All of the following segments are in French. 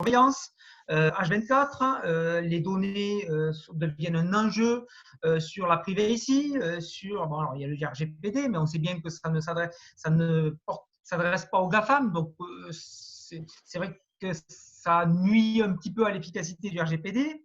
surveillance H24, les données deviennent un enjeu sur la privacy, bon, alors, il y a le RGPD, mais on sait bien que ça ne s'adresse pas aux GAFAM, donc c'est vrai que ça nuit un petit peu à l'efficacité du RGPD.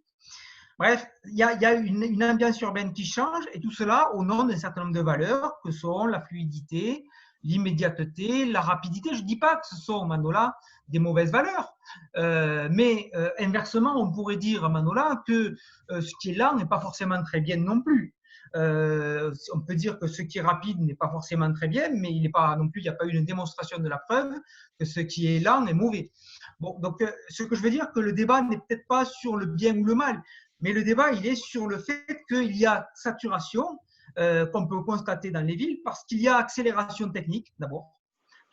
Bref, il y a une ambiance urbaine qui change, et tout cela au nom d'un certain nombre de valeurs que sont la fluidité, l'immédiateté, la rapidité. Je ne dis pas que ce sont, Manola, des mauvaises valeurs, mais inversement, on pourrait dire, Manola, que ce qui est lent n'est pas forcément très bien non plus. On peut dire que ce qui est rapide n'est pas forcément très bien, mais il n'est pas non plus, il n'y a pas eu une démonstration de la preuve que ce qui est lent est mauvais. Bon, donc, ce que je veux dire, que le débat n'est peut-être pas sur le bien ou le mal, mais le débat, il est sur le fait qu'il y a saturation qu'on peut constater dans les villes parce qu'il y a accélération technique, d'abord,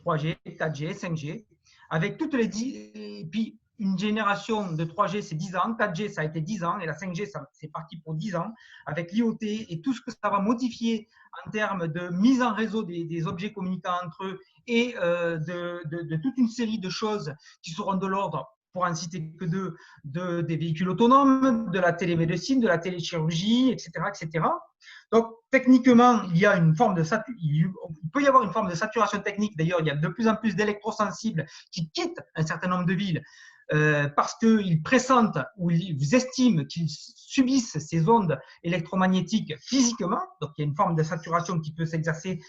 3G, 4G, 5G, avec toutes les 10, et puis une génération de 3G, c'est 10 ans, 4G, ça a été 10 ans, et la 5G, c'est parti pour 10 ans, avec l'IoT et tout ce que ça va modifier en termes de mise en réseau des objets communicants entre eux et de toute une série de choses qui seront de l'ordre, pour en citer que deux, des véhicules autonomes, de la télémédecine, de la téléchirurgie, etc., etc. Donc, techniquement, il peut y avoir une forme de saturation technique. D'ailleurs, il y a de plus en plus d'électrosensibles qui quittent un certain nombre de villes parce qu'ils pressentent ou ils estiment qu'ils subissent ces ondes électromagnétiques physiquement. Donc, il y a une forme de saturation qui peut s'exercer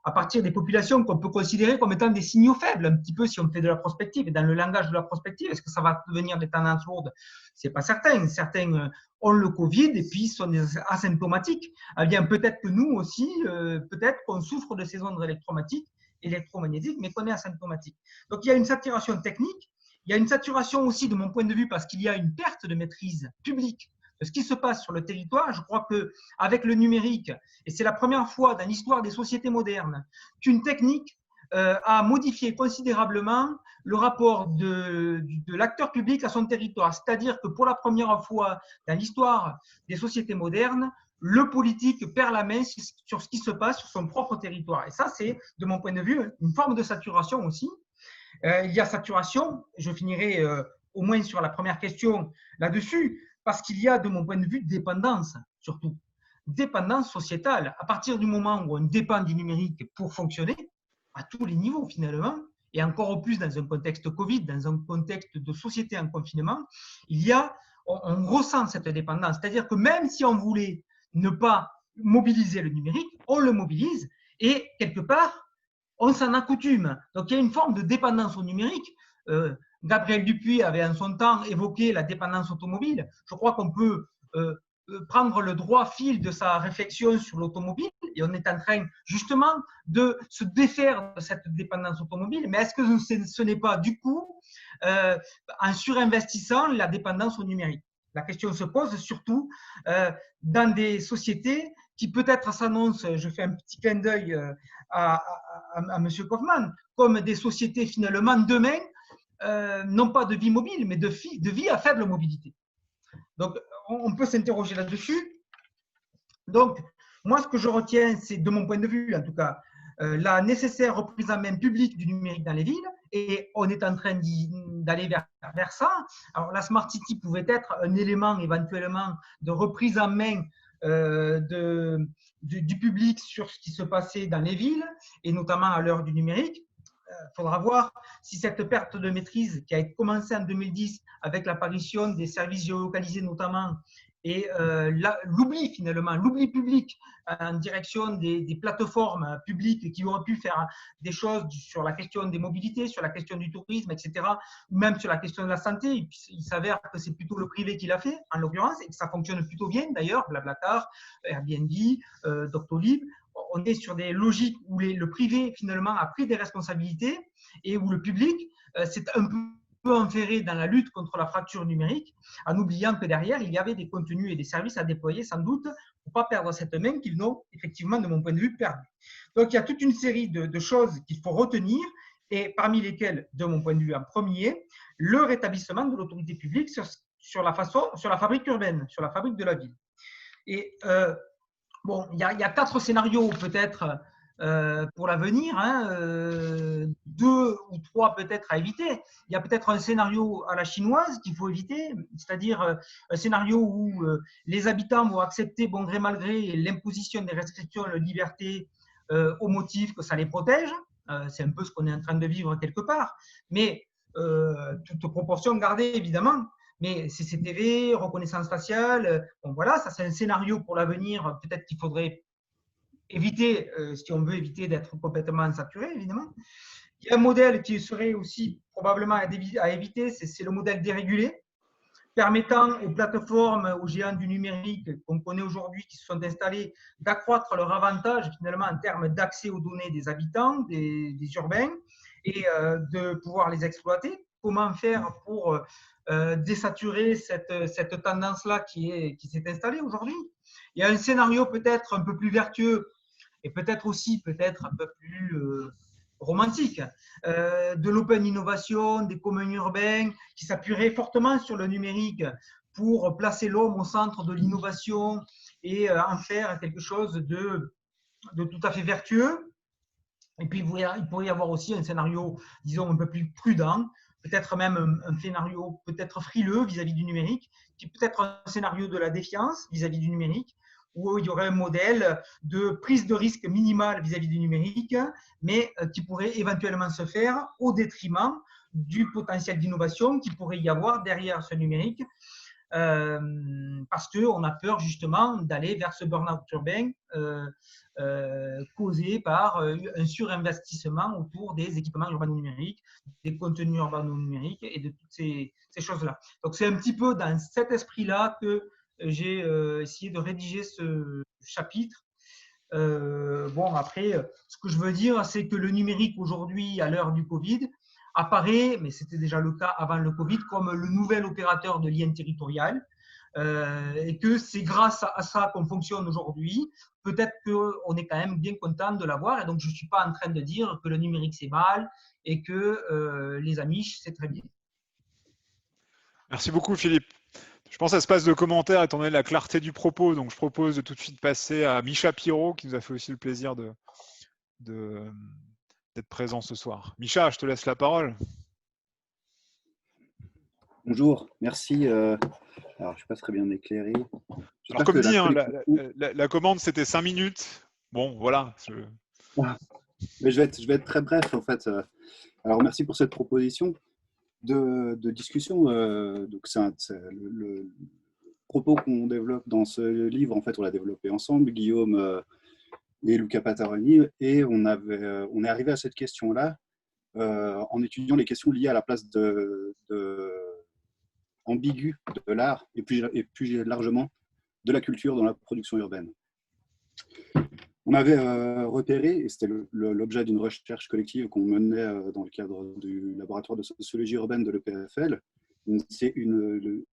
à partir des populations qu'on peut considérer comme étant des signaux faibles, un petit peu si on fait de la prospective. Et dans le langage de la prospective, est-ce que ça va devenir des tendances lourdes? Ce n'est pas certain. Certains ont le Covid et puis sont asymptomatiques. Eh bien, peut-être que nous aussi, peut-être qu'on souffre de ces ondes électromagnétiques, mais qu'on est asymptomatique. Donc, il y a une saturation technique. Il y a une saturation aussi, de mon point de vue, parce qu'il y a une perte de maîtrise publique de ce qui se passe sur le territoire. Je crois qu'avec le numérique, et c'est la première fois dans l'histoire des sociétés modernes qu'une technique a modifié considérablement le rapport de l'acteur public à son territoire. C'est-à-dire que pour la première fois dans l'histoire des sociétés modernes, le politique perd la main sur ce qui se passe sur son propre territoire. Et ça, c'est, de mon point de vue, une forme de saturation aussi. Il y a saturation, je finirai au moins sur la première question là-dessus, parce qu'il y a, de mon point de vue, dépendance, surtout. Dépendance sociétale. À partir du moment où on dépend du numérique pour fonctionner, à tous les niveaux finalement, et encore au plus dans un contexte Covid, dans un contexte de société en confinement, on ressent cette dépendance. C'est-à-dire que même si on voulait ne pas mobiliser le numérique, on le mobilise, et quelque part, on s'en accoutume. Donc, il y a une forme de dépendance au numérique. Gabriel Dupuy avait en son temps évoqué la dépendance automobile. Je crois qu'on peut prendre le droit fil de sa réflexion sur l'automobile et on est en train justement de se défaire de cette dépendance automobile. Mais est-ce que ce n'est pas du coup en surinvestissant la dépendance au numérique? La question se pose surtout dans des sociétés qui peut-être s'annoncent, je fais un petit clin d'œil à M. Kaufmann, comme des sociétés finalement demain, non pas de vie mobile, mais de vie à faible mobilité. Donc, on peut s'interroger là-dessus. Donc, moi, ce que je retiens, c'est, de mon point de vue en tout cas, la nécessaire reprise en main publique du numérique dans les villes, et on est en train d'aller vers ça. Alors, la Smart City pouvait être un élément éventuellement de reprise en main du public sur ce qui se passait dans les villes, et notamment à l'heure du numérique. Il faudra voir si cette perte de maîtrise qui a commencé en 2010 avec l'apparition des services géolocalisés notamment, et l'oubli finalement, l'oubli public en direction des plateformes publiques qui auraient pu faire des choses sur la question des mobilités, sur la question du tourisme, etc., ou même sur la question de la santé. Il s'avère que c'est plutôt le privé qui l'a fait, en l'occurrence, et que ça fonctionne plutôt bien d'ailleurs, Blablacar, Airbnb, Doctolib. On est sur des logiques où le privé finalement a pris des responsabilités et où le public s'est un peu enferré dans la lutte contre la fracture numérique, en oubliant que derrière, il y avait des contenus et des services à déployer, sans doute, pour ne pas perdre cette main qu'ils n'ont effectivement, de mon point de vue, perdu. Donc, il y a toute une série de choses qu'il faut retenir, et parmi lesquelles, de mon point de vue, en premier, le rétablissement de l'autorité publique sur la fabrique urbaine, sur la fabrique de la ville. Et bon, il y a 4 scénarios peut-être pour l'avenir. deux ou trois peut-être à éviter. Il y a peut-être un scénario à la chinoise qu'il faut éviter, c'est-à-dire un scénario où les habitants vont accepter bon gré mal gré l'imposition des restrictions de liberté au motif que ça les protège. C'est un peu ce qu'on est en train de vivre quelque part, mais toute proportion gardée évidemment. Mais CCTV, reconnaissance faciale, bon voilà, ça c'est un scénario pour l'avenir, peut-être qu'il faudrait éviter, si on veut éviter d'être complètement saturé, évidemment. Il y a un modèle qui serait aussi probablement à éviter, c'est le modèle dérégulé, permettant aux plateformes, aux géants du numérique qu'on connaît aujourd'hui, qui se sont installés, d'accroître leur avantage finalement en termes d'accès aux données des habitants, des urbains, et de pouvoir les exploiter. Comment faire pour désaturer cette tendance-là qui s'est installée aujourd'hui? Il y a un scénario peut-être un peu plus vertueux et peut-être aussi peut-être un peu plus romantique, de l'open innovation, des communs urbains qui s'appuieraient fortement sur le numérique pour placer l'homme au centre de l'innovation et en faire quelque chose de tout à fait vertueux. Et puis, il pourrait y avoir aussi un scénario, disons, un peu plus prudent, peut-être même un scénario peut-être frileux vis-à-vis du numérique, qui peut être un scénario de la défiance vis-à-vis du numérique, où il y aurait un modèle de prise de risque minimale vis-à-vis du numérique, mais qui pourrait éventuellement se faire au détriment du potentiel d'innovation qui pourrait y avoir derrière ce numérique, parce qu'on a peur justement d'aller vers ce burn-out urbain causé par un surinvestissement autour des équipements urbano-numériques, des contenus urbano-numériques et de toutes ces choses-là. Donc c'est un petit peu dans cet esprit-là que j'ai essayé de rédiger ce chapitre. Bon, après, ce que je veux dire, c'est que le numérique aujourd'hui, à l'heure du Covid, apparaît, mais c'était déjà le cas avant le Covid, comme le nouvel opérateur de lien territorial. Et que c'est grâce à ça qu'on fonctionne aujourd'hui. Peut-être qu'on est quand même bien content de l'avoir. Et donc, je ne suis pas en train de dire que le numérique, c'est mal et que les Amish, c'est très bien. Merci beaucoup, Philippe. Je pense à ce passe de commentaires, étant donné la clarté du propos. Donc, je propose de tout de suite passer à Micha Pirot, qui nous a fait aussi le plaisir d'être présent ce soir. Micha, je te laisse la parole. Bonjour, merci. Alors, je ne suis pas très bien éclairé. Alors, comme dit, la commande, c'était 5 minutes. Bon, voilà. Mais je vais être très bref, en fait. Alors, merci pour cette proposition de discussion. Donc, le propos qu'on développe dans ce livre, en fait, on l'a développé ensemble, Guillaume et Luca Pataroni, et on est arrivé à cette question-là en étudiant les questions liées à la place ambiguë de l'art et plus largement de la culture dans la production urbaine. On avait repéré, et c'était l'objet d'une recherche collective qu'on menait dans le cadre du laboratoire de sociologie urbaine de l'EPFL, c'est une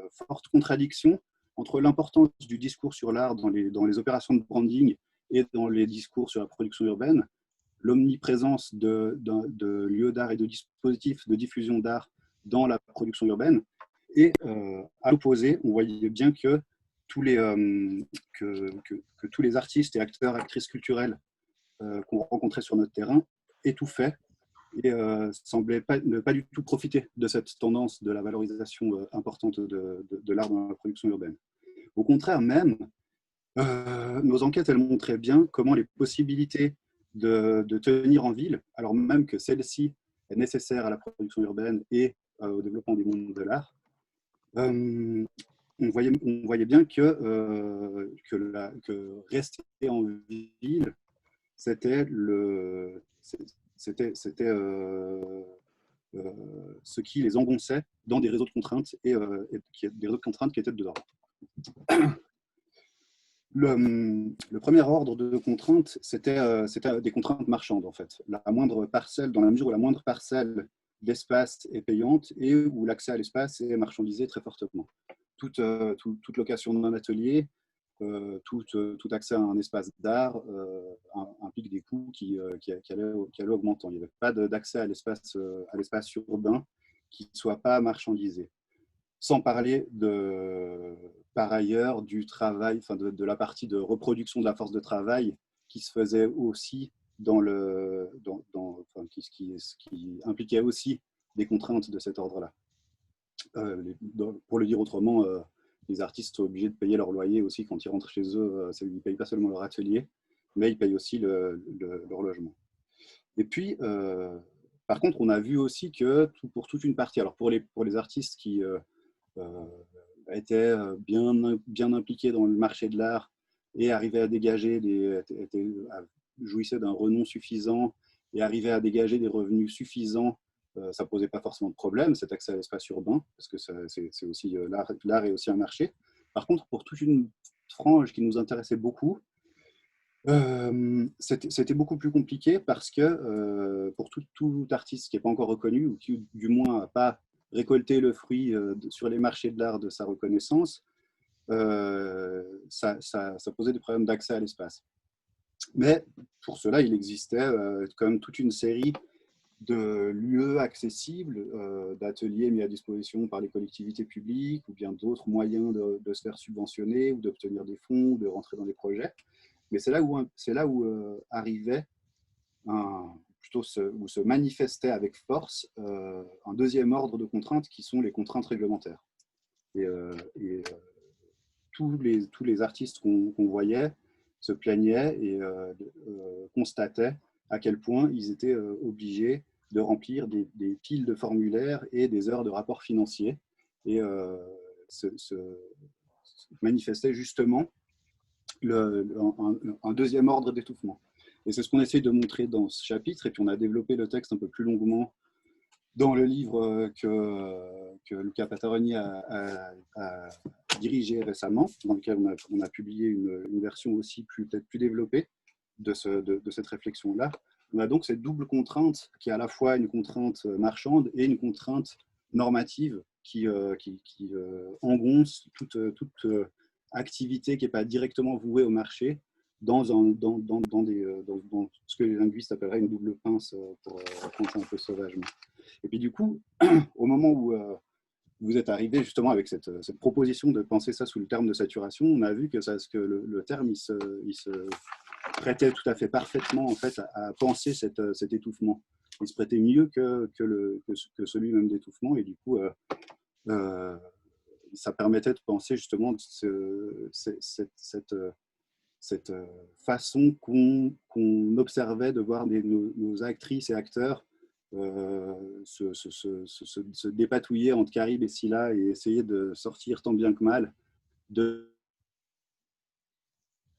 forte contradiction entre l'importance du discours sur l'art dans les opérations de branding et dans les discours sur la production urbaine, l'omniprésence de lieux d'art et de dispositifs de diffusion d'art dans la production urbaine. Et à l'opposé, on voyait bien que tous les artistes et acteurs, actrices culturelles qu'on rencontrait sur notre terrain étouffaient et semblaient ne pas du tout profiter de cette tendance de la valorisation importante de l'art dans la production urbaine. Au contraire même, nos enquêtes, elles montraient bien comment les possibilités de tenir en ville, alors même que celle-ci est nécessaire à la production urbaine et au développement du monde de l'art, on voyait bien que rester en ville, c'était ce qui les engonçait dans des réseaux de contraintes et des réseaux de contraintes qui étaient de l'ordre. Le premier ordre de contraintes, c'était des contraintes marchandes, en fait. La moindre parcelle, dans la mesure où la moindre parcelle d'espace est payante et où l'accès à l'espace est marchandisé très fortement. Toute location d'un atelier, tout accès à un espace d'art implique des coûts qui allaient augmentant. Il n'y avait pas d'accès à l'espace urbain qui ne soit pas marchandisé. Sans parler par ailleurs du travail, enfin de la partie de reproduction de la force de travail qui se faisait aussi qui impliquait aussi des contraintes de cet ordre-là. Pour le dire autrement, les artistes sont obligés de payer leur loyer aussi quand ils rentrent chez eux. Ils ne payent pas seulement leur atelier, mais ils payent aussi leur logement. Et puis, par contre, on a vu aussi que pour toute une partie, alors pour les artistes qui étaient bien impliqués dans le marché de l'art et arrivaient à dégager jouissaient d'un renom suffisant et arrivaient à dégager des revenus suffisants, ça ne posait pas forcément de problème, cet accès à l'espace urbain, parce que c'est aussi l'art est aussi un marché. Par contre, pour toute une frange qui nous intéressait beaucoup, c'était beaucoup plus compliqué parce que pour tout artiste qui n'est pas encore reconnu ou qui, du moins, n'a pas récolté le fruit sur les marchés de l'art de sa reconnaissance, ça posait des problèmes d'accès à l'espace. Mais pour cela, il existait quand même toute une série de lieux accessibles, d'ateliers mis à disposition par les collectivités publiques ou bien d'autres moyens de se faire subventionner ou d'obtenir des fonds ou de rentrer dans des projets. Mais c'est là où arrivait où se manifestait avec force un deuxième ordre de contraintes qui sont les contraintes réglementaires. Et tous les artistes qu'on voyait se plaignaient et constataient à quel point ils étaient obligés de remplir des piles de formulaires et des heures de rapports financiers. Et se manifestait justement un deuxième ordre d'étouffement. Et c'est ce qu'on essaye de montrer dans ce chapitre. Et puis on a développé le texte un peu plus longuement dans le livre que Luca Pataroni a dirigé récemment, dans lequel on a publié une version aussi peut-être plus développée de cette réflexion-là. On a donc cette double contrainte qui est à la fois une contrainte marchande et une contrainte normative qui engonce toute activité qui n'est pas directement vouée au marché dans ce que les linguistes appelleraient une double pince, pour raconter un peu sauvagement. Et puis du coup, au moment où vous êtes arrivé justement avec cette proposition de penser ça sous le terme de saturation, on a vu que le terme il se prêtait tout à fait parfaitement en fait à penser cet étouffement. Il se prêtait mieux que celui même d'étouffement, et du coup ça permettait de penser justement cette façon qu'on observait de voir nos actrices et acteurs se dépatouiller entre Caribe et Scylla et essayer de sortir tant bien que mal de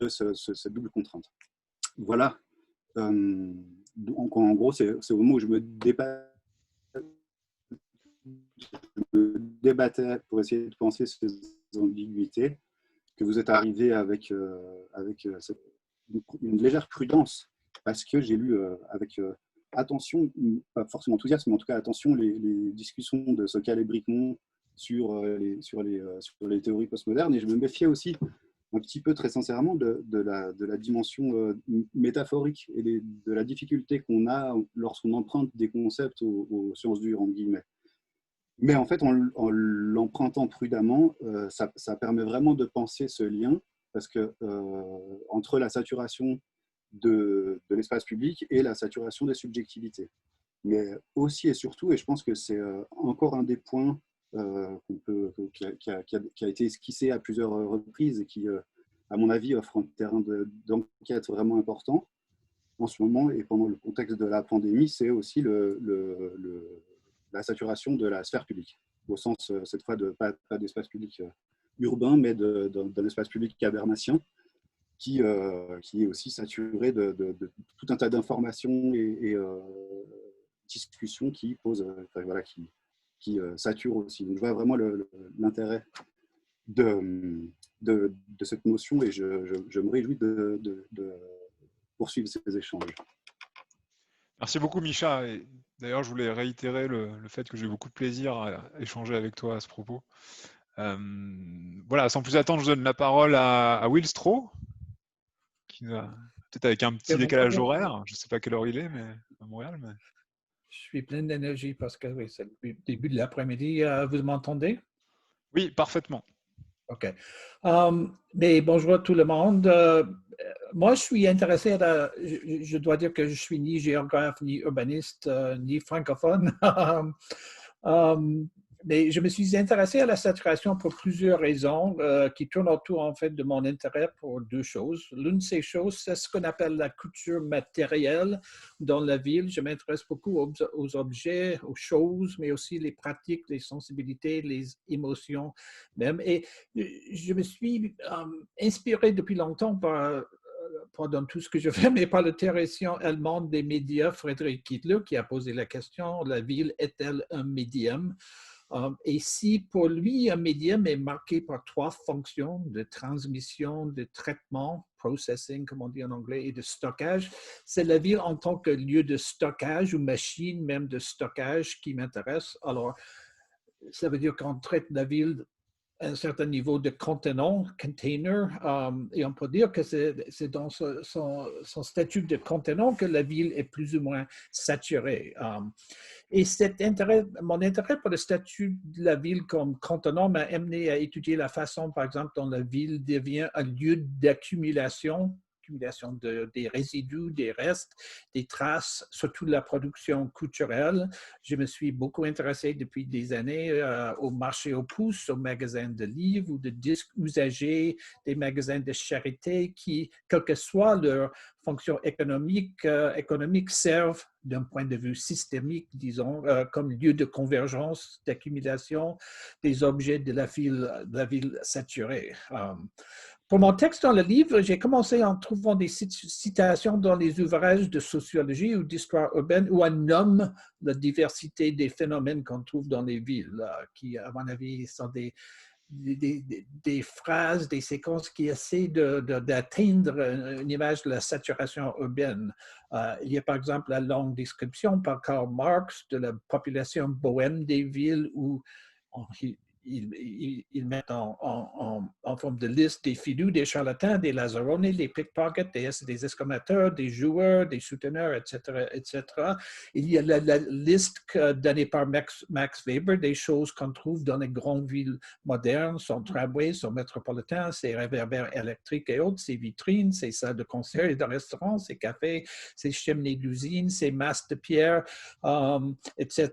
cette double contrainte. Voilà. Donc, en gros, c'est au moment où je me débattais pour essayer de penser ces ambiguïtés que vous êtes arrivé avec une légère prudence, parce que j'ai lu avec attention, pas forcément enthousiasme, mais en tout cas attention, les discussions de Sokal et Bricmont sur les théories postmodernes, et je me méfiais aussi un petit peu, très sincèrement, de la dimension métaphorique et de la difficulté qu'on a lorsqu'on emprunte des concepts aux sciences dures, entre guillemets. Mais en fait, en l'empruntant prudemment, ça permet vraiment de penser ce lien, parce que entre la saturation de l'espace public et la saturation des subjectivités. Mais aussi et surtout, et je pense que c'est encore un des points qui a été esquissé à plusieurs reprises et qui, à mon avis, offre un terrain d'enquête vraiment important en ce moment et pendant le contexte de la pandémie, c'est aussi la saturation de la sphère publique, au sens, cette fois, pas d'espace public urbain, mais d'un espace public habermasien, qui est aussi saturé de tout un tas d'informations et discussions qui posent, qui saturent aussi. Donc, je vois vraiment l'intérêt de cette notion, et je me réjouis de poursuivre ces échanges. Merci beaucoup, Micha. Et d'ailleurs, je voulais réitérer le fait que j'ai beaucoup de plaisir à échanger avec toi à ce propos. Voilà, sans plus attendre, je donne la parole à Will Stroh, qui peut-être avec un petit décalage horaire. Je ne sais pas quelle heure il est, mais à Montréal. Mais... Je suis plein d'énergie parce que oui, c'est le début de l'après-midi. Vous m'entendez? Oui, parfaitement. OK. Mais bonjour à tout le monde. Moi, je suis intéressé je dois dire que je suis ni géographe, ni urbaniste, ni francophone. Mais je me suis intéressé à la saturation pour plusieurs raisons qui tournent autour en fait de mon intérêt pour deux choses. L'une de ces choses, c'est ce qu'on appelle la culture matérielle dans la ville. Je m'intéresse beaucoup aux objets, aux choses, mais aussi les pratiques, les sensibilités, les émotions même. Et je me suis inspiré depuis longtemps pas dans tout ce que je fais, mais par le théoricien allemand des médias, Friedrich Kittler, qui a posé la question, la ville est-elle un médium? Et si pour lui, un médium est marqué par trois fonctions de transmission, de traitement, processing, comme on dit en anglais, et de stockage, c'est la ville en tant que lieu de stockage ou machine même de stockage qui m'intéresse. Alors, ça veut dire qu'on traite la ville un certain niveau de contenant, container, et on peut dire que c'est dans son statut de contenant que la ville est plus ou moins saturée. Et mon intérêt pour le statut de la ville comme contenant m'a amené à étudier la façon, par exemple, dont la ville devient un lieu d'accumulation des résidus, des restes, des traces, surtout de la production culturelle. Je me suis beaucoup intéressé depuis des années au marché aux puces, aux magasins de livres ou de disques usagés, des magasins de charité qui, quelle que soit leur fonction économique, servent d'un point de vue systémique, disons, comme lieu de convergence, d'accumulation des objets de la ville saturée. Pour mon texte dans le livre, j'ai commencé en trouvant des citations dans les ouvrages de sociologie ou d'histoire urbaine où on nomme la diversité des phénomènes qu'on trouve dans les villes, qui, à mon avis, sont des phrases, des séquences qui essaient d'atteindre une image de la saturation urbaine. Il y a par exemple la longue description par Karl Marx de la population bohème des villes où ils mettent en forme de liste des filous, des charlatans, des lazzaroni, des pickpockets, des escamotateurs, des joueurs, des souteneurs, etc., etc. Il y a la liste donnée par Max Weber des choses qu'on trouve dans les grandes villes modernes, son tramway, son métropolitain, ses réverbères électriques et autres, ses vitrines, ses salles de concert et de restaurants, ses cafés, ses cheminées d'usines, ses masses de pierre, etc.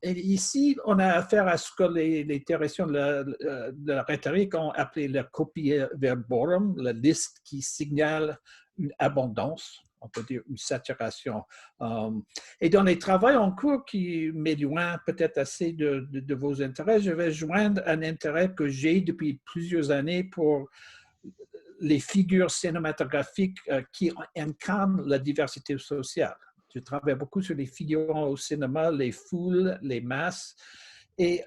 Et ici, on a affaire à ce que les théoriciens de la rhétorique ont appelé le copiae verborum, la liste qui signale une abondance, on peut dire une saturation. Et dans les travaux en cours qui m'éloignent peut-être assez de vos intérêts, je vais joindre un intérêt que j'ai depuis plusieurs années pour les figures cinématographiques qui incarnent la diversité sociale. Je travaille beaucoup sur les figurants au cinéma, les foules, les masses. Et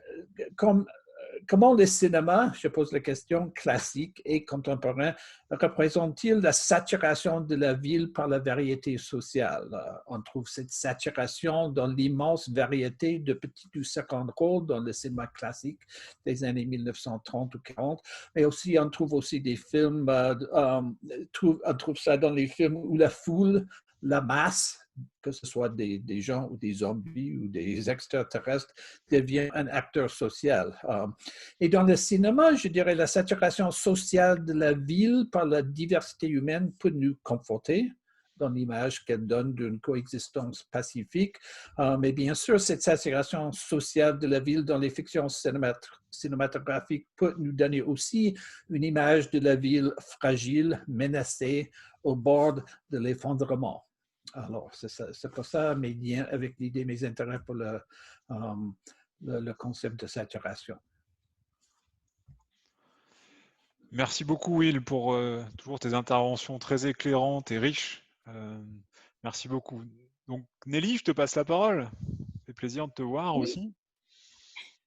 comment le cinéma, je pose la question, classique et contemporain, représente-t-il la saturation de la ville par la variété sociale? On trouve cette saturation dans l'immense variété de petits ou seconds rôles dans le cinéma classique des années 1930 ou 40, mais aussi on trouve aussi des films, on trouve ça dans les films où la foule, la masse, que ce soit des gens ou des zombies ou des extraterrestres, devient un acteur social. Et dans le cinéma, je dirais la saturation sociale de la ville par la diversité humaine peut nous conforter dans l'image qu'elle donne d'une coexistence pacifique. Mais bien sûr, cette saturation sociale de la ville dans les fictions cinématographiques peut nous donner aussi une image de la ville fragile, menacée, au bord de l'effondrement. Alors, c'est pour ça mes liens avec l'idée, mes intérêts pour le concept de saturation. Merci beaucoup, Will, pour toujours tes interventions très éclairantes et riches. Merci beaucoup. Donc, Nelly, je te passe la parole. Ça fait plaisir de te voir aussi.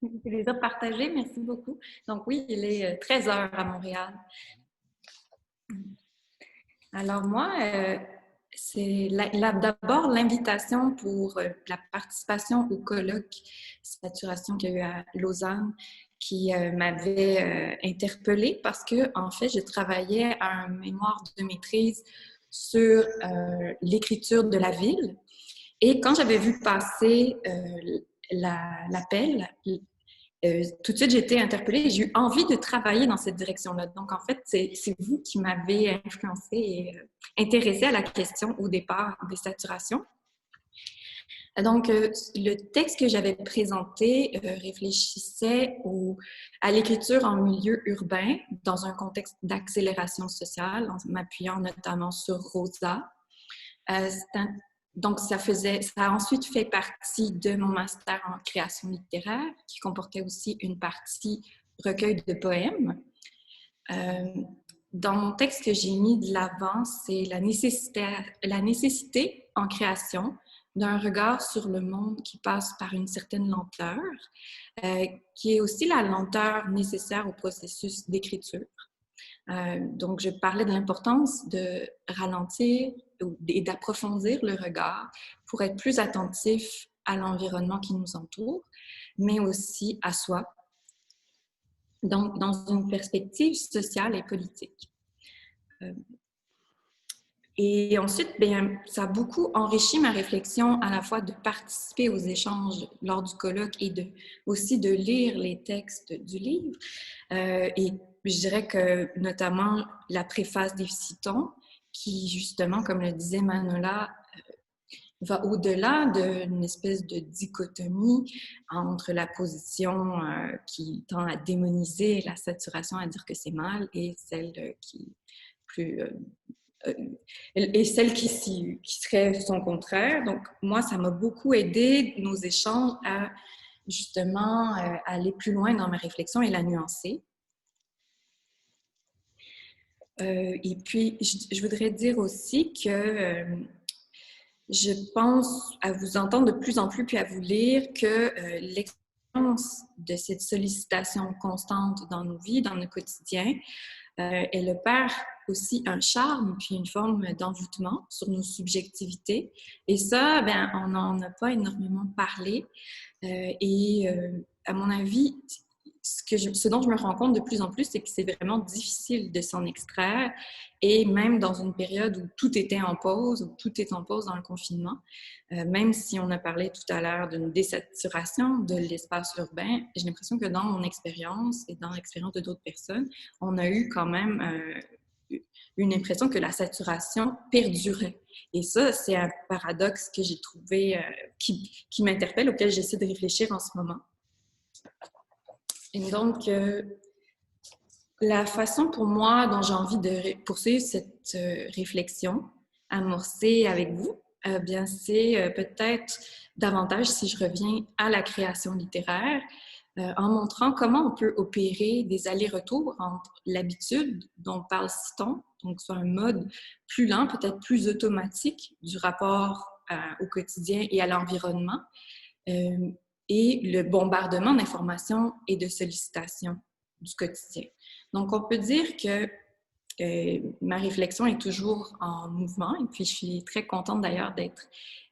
C'est plaisir partagé. Merci beaucoup. Donc, oui, il est 13h à Montréal. Alors, moi, c'est d'abord l'invitation pour la participation au colloque Saturation qu'il y a eu à Lausanne qui m'avait interpellée parce que, en fait, je travaillais à un mémoire de maîtrise sur l'écriture de la ville. Et quand j'avais vu passer l'appel, tout de suite, j'ai été interpellée et j'ai eu envie de travailler dans cette direction-là. Donc, en fait, c'est vous qui m'avez influencée et intéressée à la question au départ des saturations. Donc, le texte que j'avais présenté réfléchissait à l'écriture en milieu urbain dans un contexte d'accélération sociale, en m'appuyant notamment sur Rosa. Donc, ça a ensuite fait partie de mon master en création littéraire, qui comportait aussi une partie recueil de poèmes. Dans mon texte que j'ai mis de l'avant, c'est la nécessité en création d'un regard sur le monde qui passe par une certaine lenteur, qui est aussi la lenteur nécessaire au processus d'écriture. Donc, je parlais de l'importance de ralentir et d'approfondir le regard pour être plus attentif à l'environnement qui nous entoure, mais aussi à soi, donc dans une perspective sociale et politique. Et ensuite, bien, ça a beaucoup enrichi ma réflexion à la fois de participer aux échanges lors du colloque et aussi de lire les textes du livre. Et je dirais que notamment la préface des Citons, qui justement, comme le disait Manola, va au-delà d'une espèce de dichotomie entre la position qui tend à démoniser la saturation, à dire que c'est mal, et celle qui plus... et celle qui serait son contraire. Donc, moi, ça m'a beaucoup aidé, nos échanges, à justement aller plus loin dans ma réflexion et la nuancer. Et puis, je voudrais dire aussi que je pense à vous entendre de plus en plus puis à vous lire que l'expérience de cette sollicitation constante dans nos vies, dans nos quotidiens, elle opère aussi un charme puis une forme d'envoûtement sur nos subjectivités. Et ça, ben, on n'en a pas énormément parlé. À mon avis, ce dont je me rends compte de plus en plus, c'est que c'est vraiment difficile de s'en extraire. Et même dans une période où tout était en pause, où tout est en pause dans le confinement, même si on a parlé tout à l'heure d'une désaturation de l'espace urbain, j'ai l'impression que dans mon expérience et dans l'expérience de d'autres personnes, on a eu quand même une impression que la saturation perdurait. Et ça, c'est un paradoxe que j'ai trouvé, qui m'interpelle, auquel j'essaie de réfléchir en ce moment. Et donc, la façon pour moi dont j'ai envie de poursuivre cette réflexion amorcée avec vous, bien, c'est peut-être davantage, si je reviens à la création littéraire, en montrant comment on peut opérer des allers-retours entre l'habitude dont parle Citon, donc sur un mode plus lent, peut-être plus automatique du rapport au quotidien et à l'environnement, et le bombardement d'informations et de sollicitations du quotidien. Donc, on peut dire que ma réflexion est toujours en mouvement et puis je suis très contente d'ailleurs d'être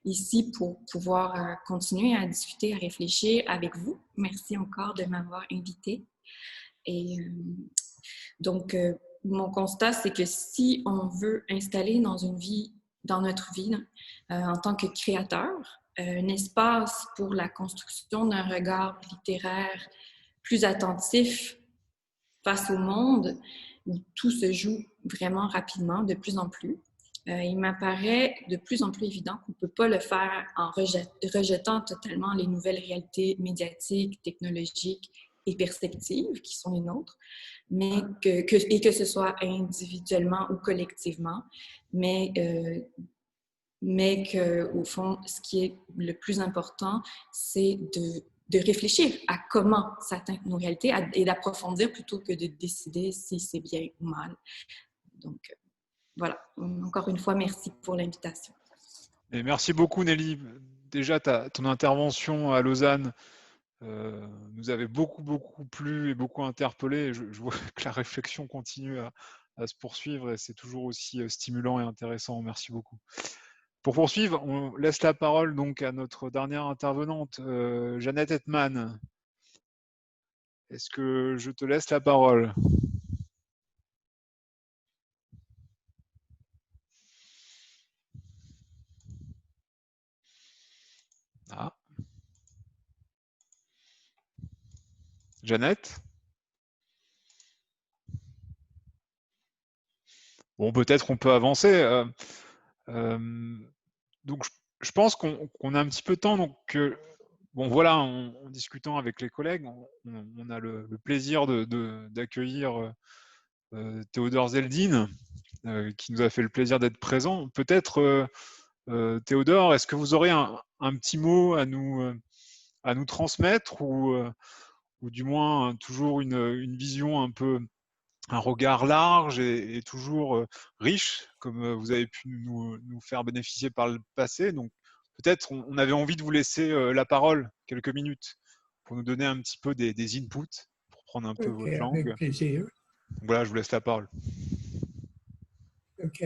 ici pour pouvoir continuer à discuter, à réfléchir avec vous. Merci encore de m'avoir invitée. Et donc, mon constat, c'est que si on veut installer dans notre vie, en tant que créateur, un espace pour la construction d'un regard littéraire plus attentif face au monde, où tout se joue vraiment rapidement, de plus en plus. Il m'apparaît de plus en plus évident qu'on ne peut pas le faire en rejetant totalement les nouvelles réalités médiatiques, technologiques et perspectives qui sont les nôtres, mais que ce soit individuellement ou collectivement, mais qu'au fond, ce qui est le plus important, c'est de réfléchir à comment ça atteint nos réalités et d'approfondir plutôt que de décider si c'est bien ou mal. Donc, voilà. Encore une fois, merci pour l'invitation. Et merci beaucoup, Nelly. Déjà, ton intervention à Lausanne nous avait beaucoup plu et beaucoup interpellé. Je vois que la réflexion continue à se poursuivre et c'est toujours aussi stimulant et intéressant. Merci beaucoup. Pour poursuivre, on laisse la parole donc à notre dernière intervenante, Jeannette Hetman. Est-ce que je te laisse la parole ? Ah. Jeannette? Bon, peut-être on peut avancer. Donc, je pense qu'on a un petit peu de temps. Donc, bon, voilà, en discutant avec les collègues, on a le plaisir d'accueillir Théodore Zeldin, qui nous a fait le plaisir d'être présent. Peut-être, Théodore, est-ce que vous aurez un petit mot à nous transmettre ou du moins toujours une vision un regard large et toujours riche, comme vous avez pu nous faire bénéficier par le passé. Donc, peut-être on avait envie de vous laisser la parole quelques minutes pour nous donner un petit peu des inputs, pour prendre un peu votre langue. Avec plaisir. Donc, voilà, je vous laisse la parole. OK.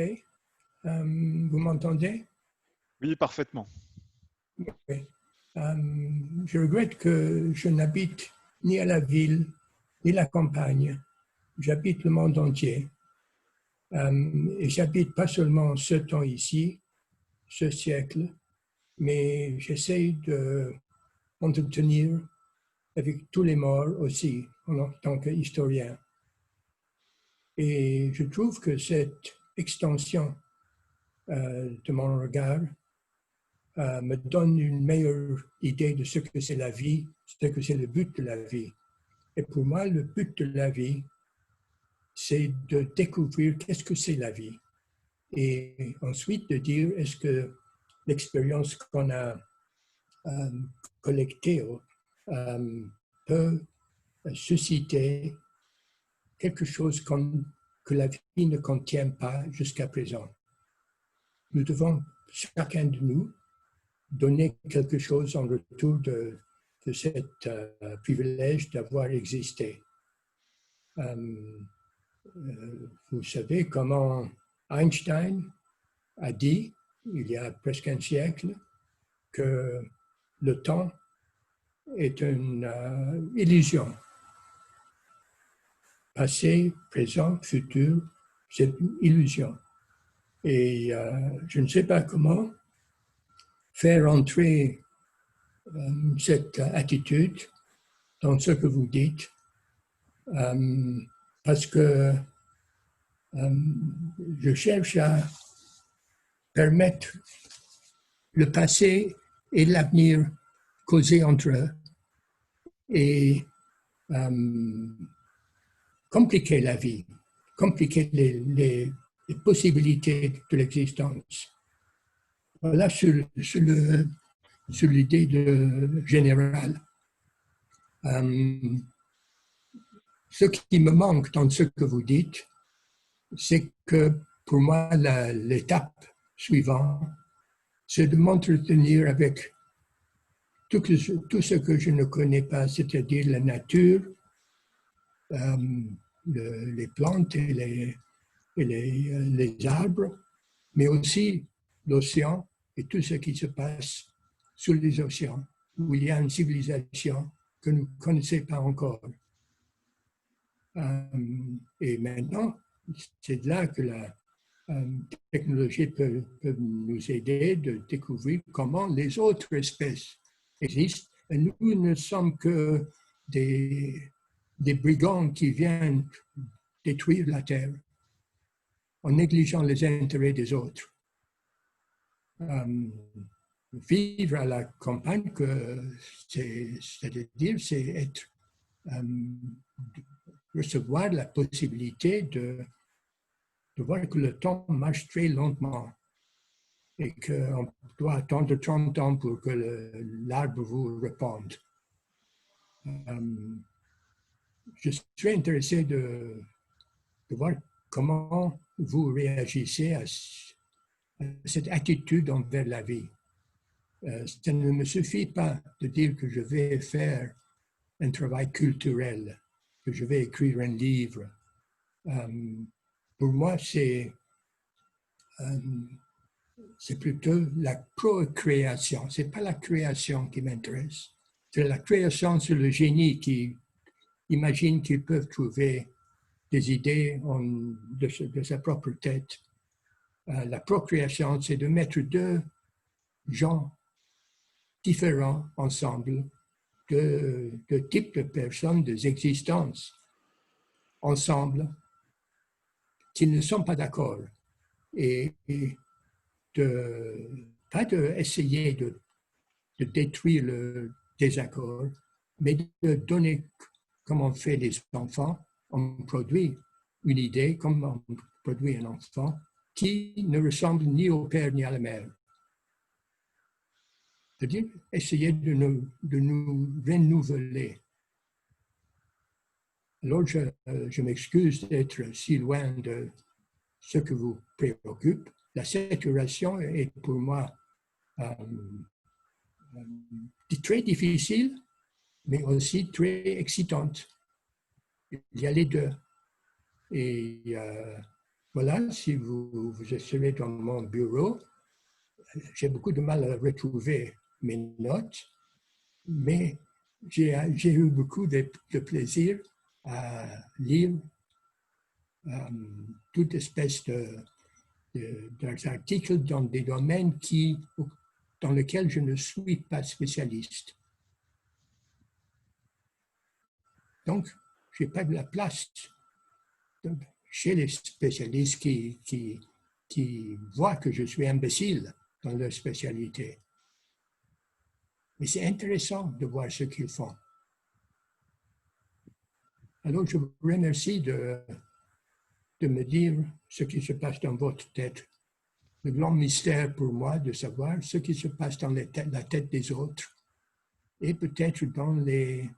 Vous m'entendez? Oui, parfaitement. Oui. Je regrette que je n'habite ni à la ville, ni la campagne. J'habite le monde entier. Et j'habite pas seulement ce temps ici, ce siècle, mais j'essaie de m'entretenir avec tous les morts aussi, en tant qu'historien. Et je trouve que cette extension de mon regard me donne une meilleure idée de ce que c'est la vie, ce que c'est le but de la vie. Et pour moi, le but de la vie, c'est de découvrir qu'est-ce que c'est la vie. Et ensuite de dire, est-ce que l'expérience qu'on a collectée peut susciter quelque chose que la vie ne contient pas jusqu'à présent. Nous devons, chacun de nous, donner quelque chose en retour de cet privilège d'avoir existé. Vous savez comment Einstein a dit, il y a presque un siècle, que le temps est une illusion. Passé, présent, futur, c'est une illusion. Et je ne sais pas comment faire entrer cette attitude dans ce que vous dites, parce que je cherche à permettre le passé et l'avenir causer entre eux et compliquer la vie, compliquer les possibilités de l'existence. Voilà sur l'idée générale. Ce qui me manque dans ce que vous dites, c'est que pour moi, l'étape suivante, c'est de m'entretenir avec tout ce que je ne connais pas, c'est-à-dire la nature, les plantes et les arbres, mais aussi l'océan et tout ce qui se passe sous les océans, où il y a une civilisation que nous ne connaissons pas encore. Et maintenant, c'est là que la technologie peut nous aider de découvrir comment les autres espèces existent. Et nous ne sommes que des brigands qui viennent détruire la Terre en négligeant les intérêts des autres. Vivre à la campagne, c'est-à-dire recevoir la possibilité de voir que le temps marche très lentement et qu'on doit attendre 30 ans pour que l'arbre vous réponde. Je suis intéressé de voir comment vous réagissez à cette attitude envers la vie. Ça ne me suffit pas de dire que je vais faire un travail culturel, que je vais écrire un livre. Pour moi, c'est plutôt la procréation. Ce n'est pas la création qui m'intéresse. C'est la création sur le génie qui imagine qu'ils peuvent trouver des idées de sa propre tête. La procréation, c'est de mettre deux gens différents ensemble de types de personnes, des existences ensemble qui ne sont pas d'accord. Et pas d'essayer de détruire le désaccord, mais de donner, comme on fait les enfants, on produit une idée, comme on produit un enfant, qui ne ressemble ni au père ni à la mère. C'est-à-dire essayer de nous renouveler. Alors, je m'excuse d'être si loin de ce que vous préoccupe. La saturation est pour moi très difficile, mais aussi très excitante. Il y a les deux. Et voilà, si vous serez dans mon bureau, j'ai beaucoup de mal à retrouver mes notes, mais j'ai eu beaucoup de plaisir à lire toute espèce d'articles dans des domaines dans lesquels je ne suis pas spécialiste. Donc, je n'ai pas de la place chez les spécialistes qui voient que je suis imbécile dans leur spécialité. Mais c'est intéressant de voir ce qu'ils font. Alors, je vous remercie de me dire ce qui se passe dans votre tête. Le grand mystère pour moi de savoir ce qui se passe dans la tête des autres et peut-être dans les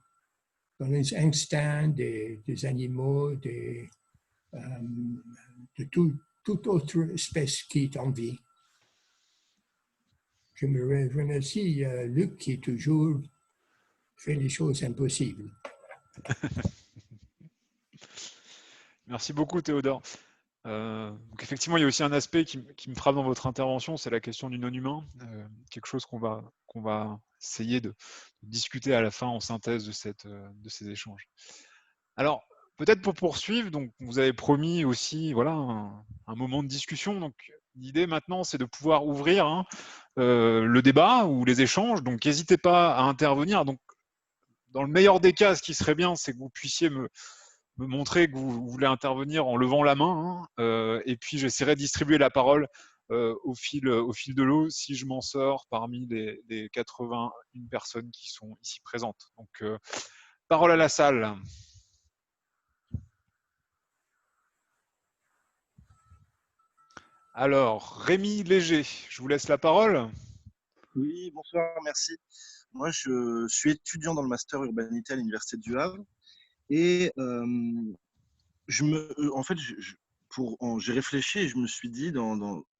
instincts des animaux, de toute autre espèce qui est en vie. Je me remercie Luc qui toujours fait les choses impossibles. Merci beaucoup, Théodore. Donc effectivement, il y a aussi un aspect qui me frappe dans votre intervention, c'est la question du non-humain, quelque chose qu'on va essayer de discuter à la fin en synthèse de ces échanges. Alors, peut-être pour poursuivre, donc vous avez promis aussi voilà, un moment de discussion. Donc l'idée maintenant, c'est de pouvoir ouvrir le débat ou les échanges. Donc n'hésitez pas à intervenir. Donc, dans le meilleur des cas, ce qui serait bien, c'est que vous puissiez me montrer que vous voulez intervenir en levant la main, et puis j'essaierai de distribuer la parole au fil de l'eau si je m'en sors parmi les 81 personnes qui sont ici présentes. Donc, parole à la salle. Alors, Rémi Léger, je vous laisse la parole. Oui, bonsoir, merci. Moi, je suis étudiant dans le master urbanité à l'Université du Havre. Et en fait, j'ai réfléchi et je me suis dit,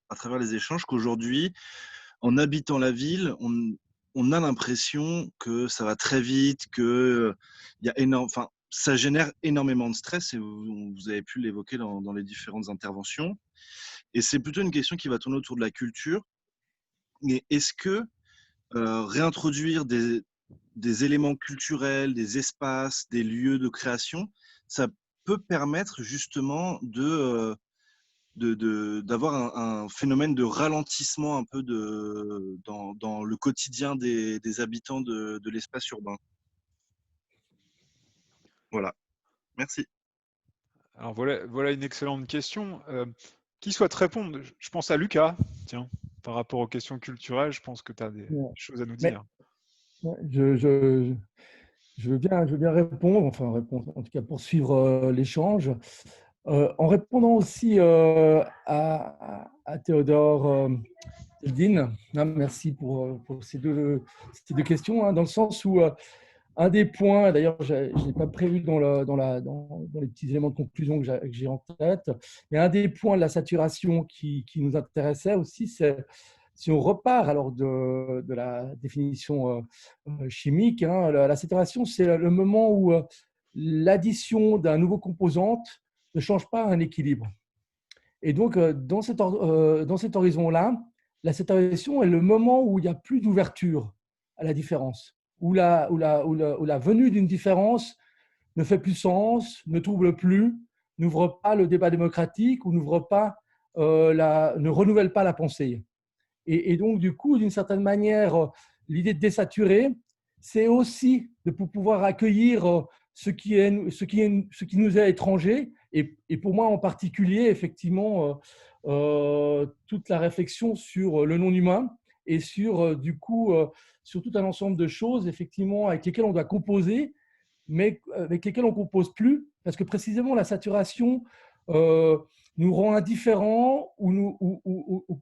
à travers les échanges, qu'aujourd'hui, en habitant la ville, on a l'impression que ça va très vite, que ça génère énormément de stress, et vous avez pu l'évoquer dans les différentes interventions. Et c'est plutôt une question qui va tourner autour de la culture. Mais est-ce que réintroduire des éléments culturels, des espaces, des lieux de création, ça peut permettre justement d'avoir un phénomène de ralentissement un peu dans le quotidien des habitants de l'espace urbain. Voilà, merci. Alors voilà une excellente question. Qui souhaite répondre? Je pense à Lucas, tiens, par rapport aux questions culturelles, je pense que tu as des choses à nous dire. Je veux bien répondre, en tout cas poursuivre l'échange, en répondant aussi à Théodore Eldin. Merci pour ces deux questions, dans le sens où un des points, d'ailleurs je ne l'ai pas prévu dans les petits éléments de conclusion que j'ai en tête, mais un des points de la saturation qui nous intéressait aussi, c'est si on repart alors de la définition chimique, la saturation, c'est le moment où l'addition d'un nouveau composant ne change pas un équilibre. Et donc, dans cet horizon-là, la saturation est le moment où il n'y a plus d'ouverture à la différence, où la venue d'une différence ne fait plus sens, ne trouble plus, n'ouvre pas le débat démocratique ou ne renouvelle pas la pensée. Et donc, du coup, d'une certaine manière, l'idée de désaturer, c'est aussi pour pouvoir accueillir ce qui nous est étranger. Et pour moi en particulier, effectivement, toute la réflexion sur le non-humain et sur, du coup, sur tout un ensemble de choses, effectivement, avec lesquelles on doit composer, mais avec lesquelles on ne compose plus, parce que précisément la saturation nous rend indifférents ou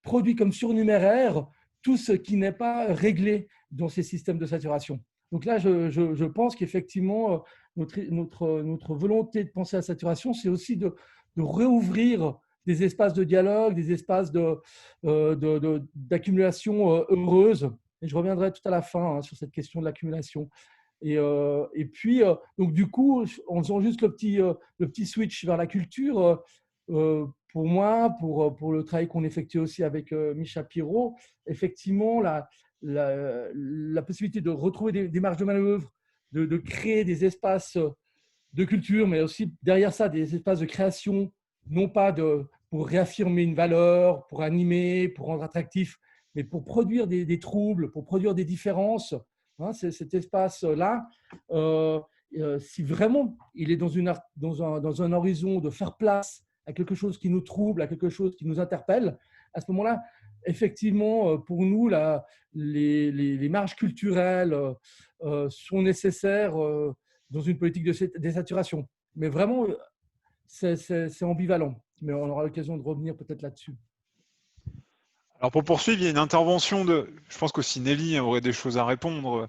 produit comme surnuméraire tout ce qui n'est pas réglé dans ces systèmes de saturation. Donc là, je pense qu'effectivement, notre volonté de penser à la saturation, c'est aussi de réouvrir des espaces de dialogue, des espaces d'accumulation heureuse. Et je reviendrai tout à la fin sur cette question de l'accumulation. Et puis, donc du coup, en faisant juste le petit switch vers la culture, pour moi, pour le travail qu'on effectue aussi avec Micha Pirot, effectivement, la possibilité de retrouver des marges de manœuvre, de créer des espaces de culture, mais aussi derrière ça, des espaces de création, non pas pour réaffirmer une valeur, pour animer, pour rendre attractif, mais pour produire des troubles, pour produire des différences. Hein, cet espace-là, si vraiment il est dans un horizon de faire place à quelque chose qui nous trouble, à quelque chose qui nous interpelle, à ce moment-là, effectivement, pour nous, les marges culturelles sont nécessaires dans une politique de désaturation. Mais vraiment, c'est ambivalent. Mais on aura l'occasion de revenir peut-être là-dessus. Alors pour poursuivre, il y a une intervention de… Je pense qu'aussi Nelly aurait des choses à répondre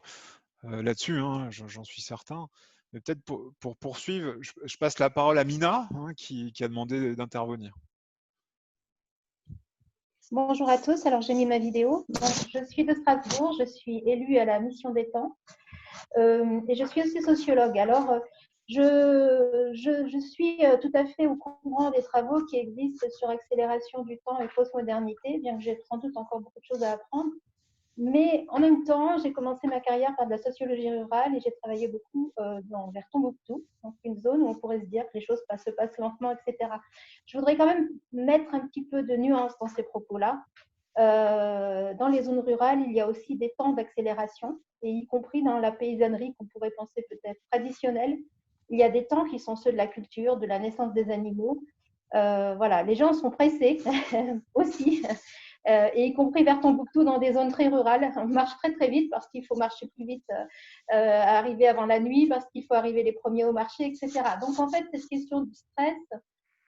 là-dessus, hein, j'en suis certain. Mais peut-être pour poursuivre, je passe la parole à Mina, hein, qui a demandé d'intervenir. Bonjour à tous, alors j'ai mis ma vidéo. Donc, je suis de Strasbourg, je suis élue à la Mission des Temps et je suis aussi sociologue. Alors, je suis tout à fait au courant des travaux qui existent sur accélération du temps et postmodernité, bien que j'ai sans doute encore beaucoup de choses à apprendre. Mais en même temps, j'ai commencé ma carrière par de la sociologie rurale et j'ai travaillé beaucoup vers Tombouctou, donc une zone où on pourrait se dire que les choses se passent lentement, etc. Je voudrais quand même mettre un petit peu de nuance dans ces propos-là. Dans les zones rurales, il y a aussi des temps d'accélération, et y compris dans la paysannerie qu'on pourrait penser peut-être traditionnelle, il y a des temps qui sont ceux de la culture, de la naissance des animaux. Voilà, les gens sont pressés aussi. Et y compris vers Tombouctou dans des zones très rurales. On marche très très vite parce qu'il faut marcher plus vite, arriver avant la nuit, parce qu'il faut arriver les premiers au marché, etc. Donc en fait, cette question du stress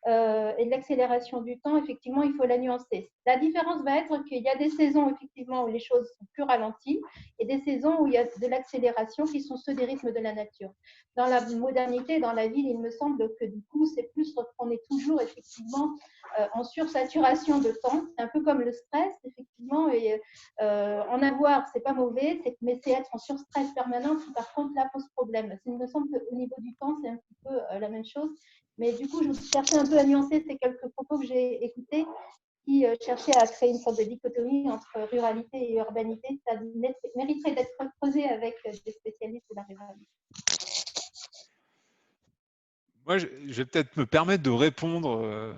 et de l'accélération du temps, effectivement, il faut la nuancer. La différence va être qu'il y a des saisons, effectivement, où les choses sont plus ralenties et des saisons où il y a de l'accélération qui sont ceux des rythmes de la nature. Dans la modernité, dans la ville, il me semble que du coup, c'est plus qu'on est toujours, effectivement, en sursaturation de temps. C'est un peu comme le stress, effectivement, et en avoir, c'est pas mauvais, mais c'est être en surstress permanent qui, par contre, là, pose problème. Il me semble qu'au niveau du temps, c'est un petit peu la même chose. Mais du coup, je cherchais un peu à nuancer ces quelques propos que j'ai écoutés qui cherchaient à créer une sorte de dichotomie entre ruralité et urbanité. Ça mériterait d'être creusé avec des spécialistes de la ruralité. Moi, je vais peut-être me permettre de répondre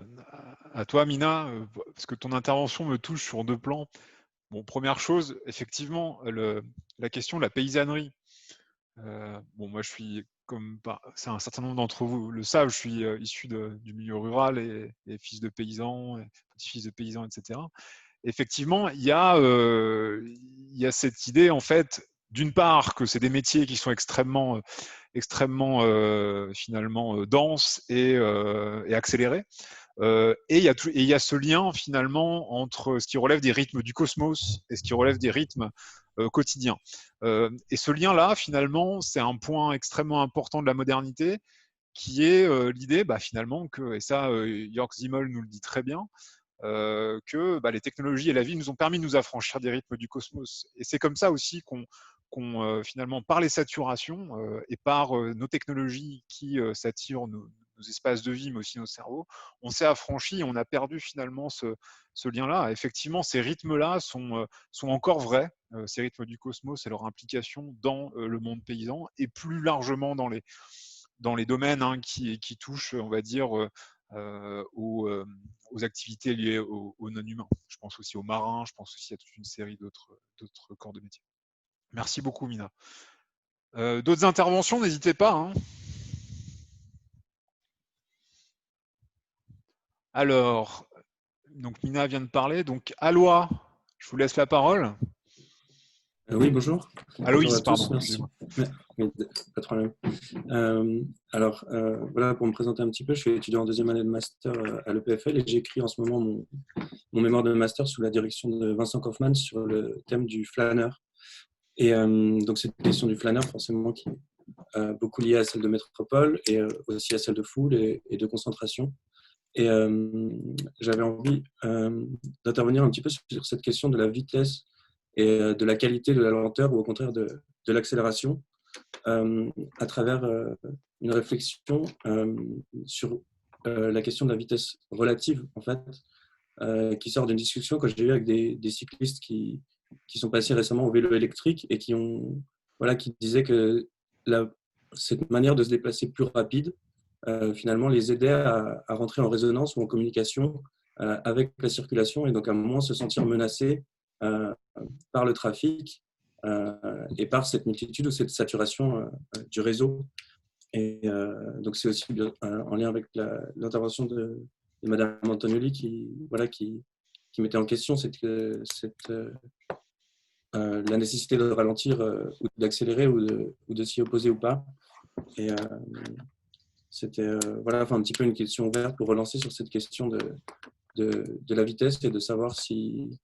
à toi, Mina, parce que ton intervention me touche sur deux plans. Bon, première chose, effectivement, la question de la paysannerie. Bon, moi, je suis, comme c'est un certain nombre d'entre vous le savent, je suis issu du milieu rural et fils de paysans, petit-fils de paysans, etc. Effectivement, il y a cette idée, en fait, d'une part, que c'est des métiers qui sont extrêmement finalement denses et accélérés. Et il y a ce lien finalement entre ce qui relève des rythmes du cosmos et ce qui relève des rythmes quotidiens. Et ce lien-là, finalement, c'est un point extrêmement important de la modernité, qui est l'idée, finalement, et ça, Jörg Simmel nous le dit très bien, que les technologies et la vie nous ont permis de nous affranchir des rythmes du cosmos. Et c'est comme ça aussi qu'on finalement, par les saturations et par nos technologies qui saturent nos espaces de vie, mais aussi nos cerveaux, on s'est affranchi, on a perdu finalement ce lien-là. Effectivement, ces rythmes-là sont encore vrais, ces rythmes du cosmos et leur implication dans le monde paysan, et plus largement dans les domaines qui touchent, on va dire, aux activités liées aux non-humains. Je pense aussi aux marins, je pense aussi à toute une série d'autres corps de métier. Merci beaucoup, Mina. D'autres interventions, n'hésitez pas, hein. Alors, donc Mina vient de parler. Donc, Alois, je vous laisse la parole. Oui, bonjour. Aloïs, Bonjour à tous, pardon. merci. Oui, pas de problème. Voilà, pour me présenter un petit peu, je suis étudiant en deuxième année de master à l'EPFL et j'écris en ce moment mon mémoire de master sous la direction de Vincent Kaufmann sur le thème du flâneur. Et donc, cette question du flâneur, forcément, qui est beaucoup liée à celle de métropole et aussi à celle de foule et de concentration. Et j'avais envie d'intervenir un petit peu sur cette question de la vitesse et de la qualité de la lenteur ou au contraire de l'accélération à travers une réflexion sur la question de la vitesse relative en fait, qui sort d'une discussion que j'ai eue avec des cyclistes qui sont passés récemment au vélo électrique et qui disaient que cette manière de se déplacer plus rapide finalement les aidait à rentrer en résonance ou en communication avec la circulation et donc à moins se sentir menacés par le trafic et par cette multitude ou cette saturation du réseau. Et donc c'est aussi en lien avec l'intervention de Madame Antonioli qui mettait en question la nécessité de ralentir ou d'accélérer ou de s'y opposer ou pas. Et c'était un petit peu une question ouverte pour relancer sur cette question de la vitesse et de savoir si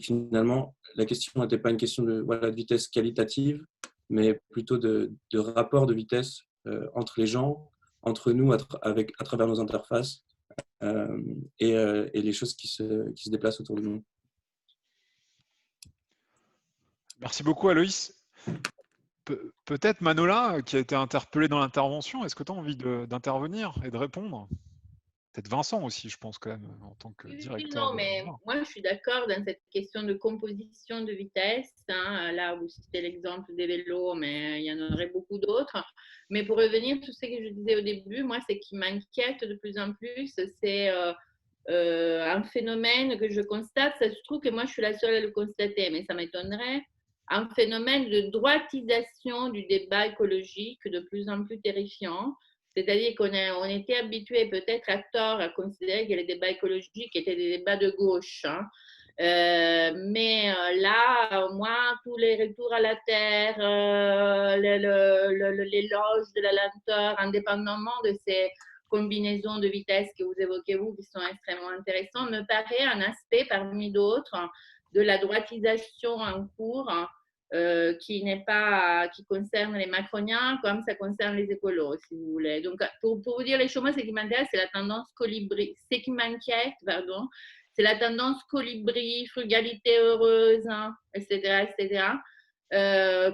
finalement la question n'était pas une question de vitesse qualitative, mais plutôt de rapport de vitesse entre les gens, entre nous, à travers nos interfaces et les choses qui se déplacent autour de nous. Merci beaucoup, Aloïs. Peut-être Manola, qui a été interpellé dans l'intervention, est-ce que tu as envie d'intervenir et de répondre? Peut-être Vincent aussi, je pense, quand même, en tant que directeur. Non, mais moi, je suis d'accord dans cette question de composition de vitesse. Hein, là, vous citez l'exemple des vélos, mais il y en aurait beaucoup d'autres. Mais pour revenir sur ce que je disais au début, moi, ce qui m'inquiète de plus en plus, c'est un phénomène que je constate. Ça se trouve que moi, je suis la seule à le constater, mais ça m'étonnerait. Un phénomène de droitisation du débat écologique de plus en plus terrifiant. C'est-à-dire qu'on était habitué peut-être à tort à considérer que les débats écologiques étaient des débats de gauche. Hein. Mais là, moi, tous les retours à la terre, l'éloge de la lenteur, indépendamment de ces combinaisons de vitesse que vous évoquez, vous, qui sont extrêmement intéressantes, me paraît un aspect parmi d'autres de la droitisation en cours qui concerne les macroniens comme ça concerne les écolos, si vous voulez. Donc, pour vous dire les choses, moi, ce qui m'intéresse, c'est la tendance colibri. Ce qui m'inquiète, pardon, c'est la tendance colibri, frugalité heureuse, hein, etc.,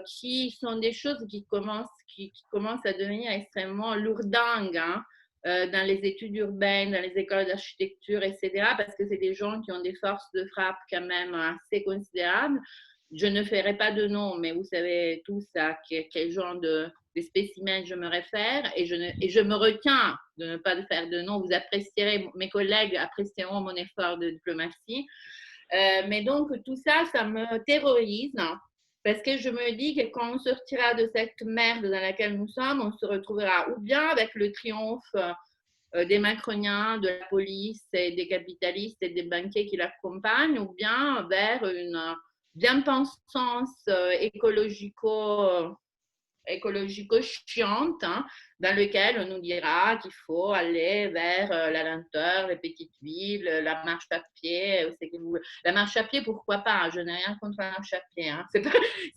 qui sont des choses qui commencent à devenir extrêmement lourdingues, hein, dans les études urbaines, dans les écoles d'architecture, etc., parce que c'est des gens qui ont des forces de frappe quand même assez considérables. Je ne ferai pas de nom, mais vous savez tous à quel genre de spécimens je me réfère et je me retiens de ne pas faire de nom. Vous apprécierez, mes collègues apprécieront mon effort de diplomatie. Mais donc, tout ça, ça me terrorise parce que je me dis que quand on sortira de cette merde dans laquelle nous sommes, on se retrouvera ou bien avec le triomphe des macroniens, de la police et des capitalistes et des banquiers qui l'accompagnent, ou bien vers une bien-pensance écologico-chiante, hein, dans lequel on nous dira qu'il faut aller vers la lenteur, les petites villes, la marche à pied. La marche à pied, pourquoi pas? Je n'ai rien contre la marche à pied. Hein.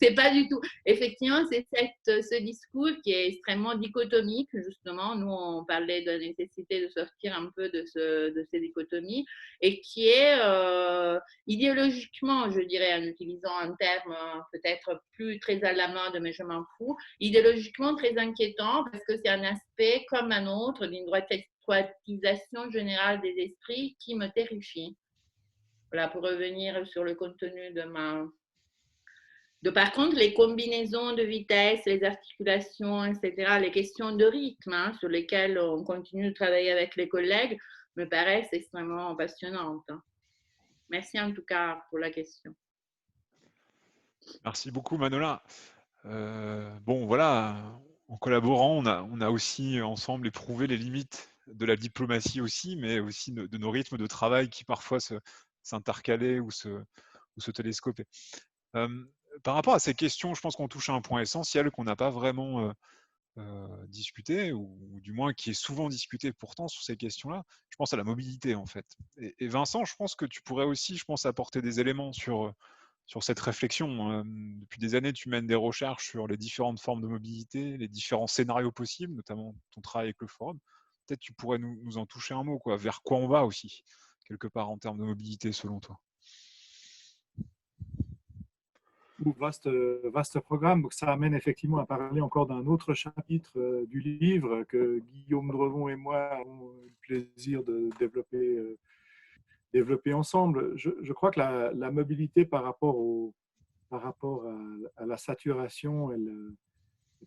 C'est pas du tout. Effectivement, c'est ce discours qui est extrêmement dichotomique, justement. Nous, on parlait de la nécessité de sortir un peu de ces dichotomies et qui est idéologiquement, je dirais, en utilisant un terme peut-être plus très à la mode, mais je m'en fous, idéologiquement très inquiétant parce que c'est un aspect comme un autre d'une droitisation générale des esprits qui me terrifie. Voilà, pour revenir sur le contenu par contre, les combinaisons de vitesse, les articulations, etc., les questions de rythme, hein, sur lesquelles on continue de travailler avec les collègues, me paraissent extrêmement passionnantes. Merci en tout cas pour la question. Merci beaucoup, Manola. bon, voilà, en collaborant, on a aussi ensemble éprouvé les limites de la diplomatie aussi, mais aussi de nos rythmes de travail qui parfois s'intercalaient ou se télescopaient. Par rapport à ces questions, je pense qu'on touche à un point essentiel qu'on n'a pas vraiment discuté, ou du moins qui est souvent discuté pourtant sur ces questions-là. Je pense à la mobilité en fait. Et Vincent, je pense que tu pourrais aussi, apporter des éléments sur cette réflexion. Depuis des années, tu mènes des recherches sur les différentes formes de mobilité, les différents scénarios possibles, notamment ton travail avec le forum. Peut-être tu pourrais nous en toucher un mot, quoi, vers quoi on va aussi, quelque part en termes de mobilité selon toi. Vaste programme. Donc, ça amène effectivement à parler encore d'un autre chapitre du livre que Guillaume Drevon et moi avons eu le plaisir de développer ensemble. Je crois que la mobilité par rapport à la saturation,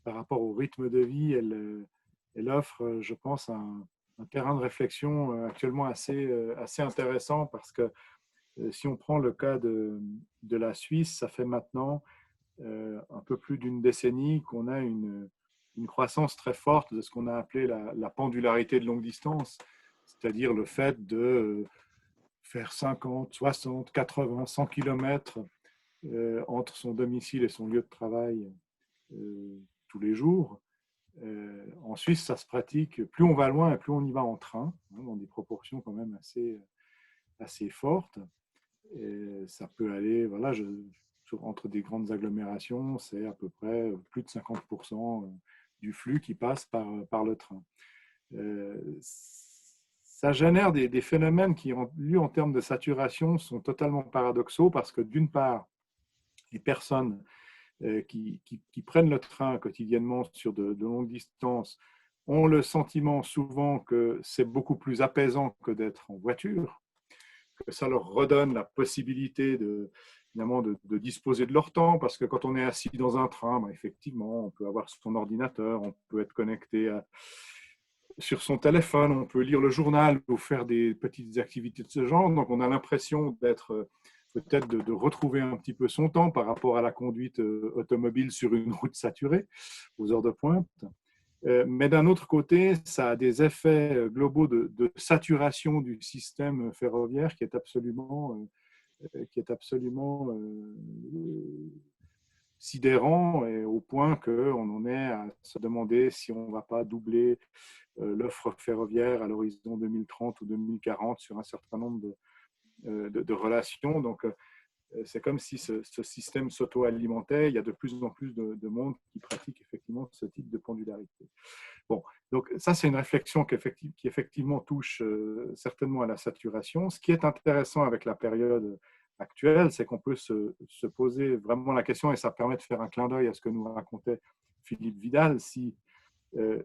par rapport au rythme de vie, elle offre, je pense, un terrain de réflexion actuellement assez intéressant parce que si on prend le cas de la Suisse, ça fait maintenant un peu plus d'une décennie qu'on a une croissance très forte de ce qu'on a appelé la pendularité de longue distance, c'est-à-dire le fait de faire 50, 60, 80, 100 km entre son domicile et son lieu de travail tous les jours. En Suisse, ça se pratique. Plus on va loin et plus on y va en train, dans des proportions quand même assez fortes. Et ça peut aller, voilà, entre des grandes agglomérations, c'est à peu près plus de 50% du flux qui passe par le train. Ça génère des phénomènes qui, en termes de saturation, sont totalement paradoxaux parce que d'une part, les personnes qui prennent le train quotidiennement sur de longues distances ont le sentiment souvent que c'est beaucoup plus apaisant que d'être en voiture, que ça leur redonne la possibilité de disposer de leur temps, parce que quand on est assis dans un train, effectivement, on peut avoir son ordinateur, on peut être connecté sur son téléphone, on peut lire le journal ou faire des petites activités de ce genre. Donc, on a l'impression d'être peut-être de retrouver un petit peu son temps par rapport à la conduite automobile sur une route saturée aux heures de pointe. Mais d'un autre côté, ça a des effets globaux de saturation du système ferroviaire qui est absolument sidérant, et au point qu'on en est à se demander si on ne va pas doubler l'offre ferroviaire à l'horizon 2030 ou 2040 sur un certain nombre de relations. Donc, c'est comme si ce système s'auto-alimentait. Il y a de plus en plus de monde qui pratique effectivement ce type de pendularité. Bon, donc ça, c'est une réflexion qui effectivement touche certainement à la saturation. Ce qui est intéressant avec la période actuelle, c'est qu'on peut se poser vraiment la question, et ça permet de faire un clin d'œil à ce que nous racontait Philippe Vidal, si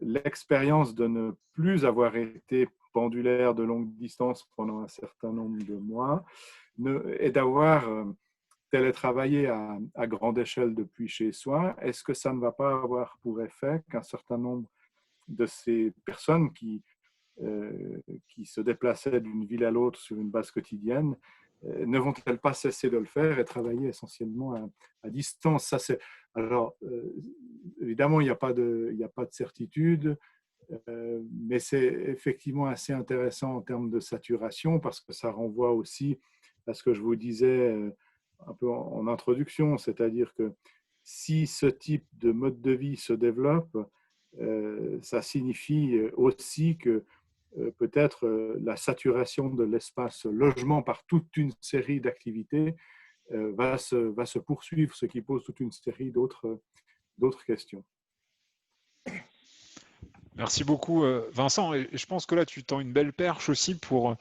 l'expérience de ne plus avoir été pendulaire de longue distance pendant un certain nombre de mois et d'avoir télétravaillé à grande échelle depuis chez soi, est-ce que ça ne va pas avoir pour effet qu'un certain nombre de ces personnes qui se déplaçaient d'une ville à l'autre sur une base quotidienne ne vont-elles pas cesser de le faire et travailler essentiellement à distance? Ça, alors, évidemment, il n'y a pas de certitude, mais c'est effectivement assez intéressant en termes de saturation parce que ça renvoie aussi à ce que je vous disais un peu en introduction, c'est-à-dire que si ce type de mode de vie se développe, ça signifie aussi que peut-être la saturation de l'espace logement par toute une série d'activités va se poursuivre, ce qui pose toute une série d'autres questions. Merci beaucoup Vincent, et je pense que là tu tends une belle perche aussi pour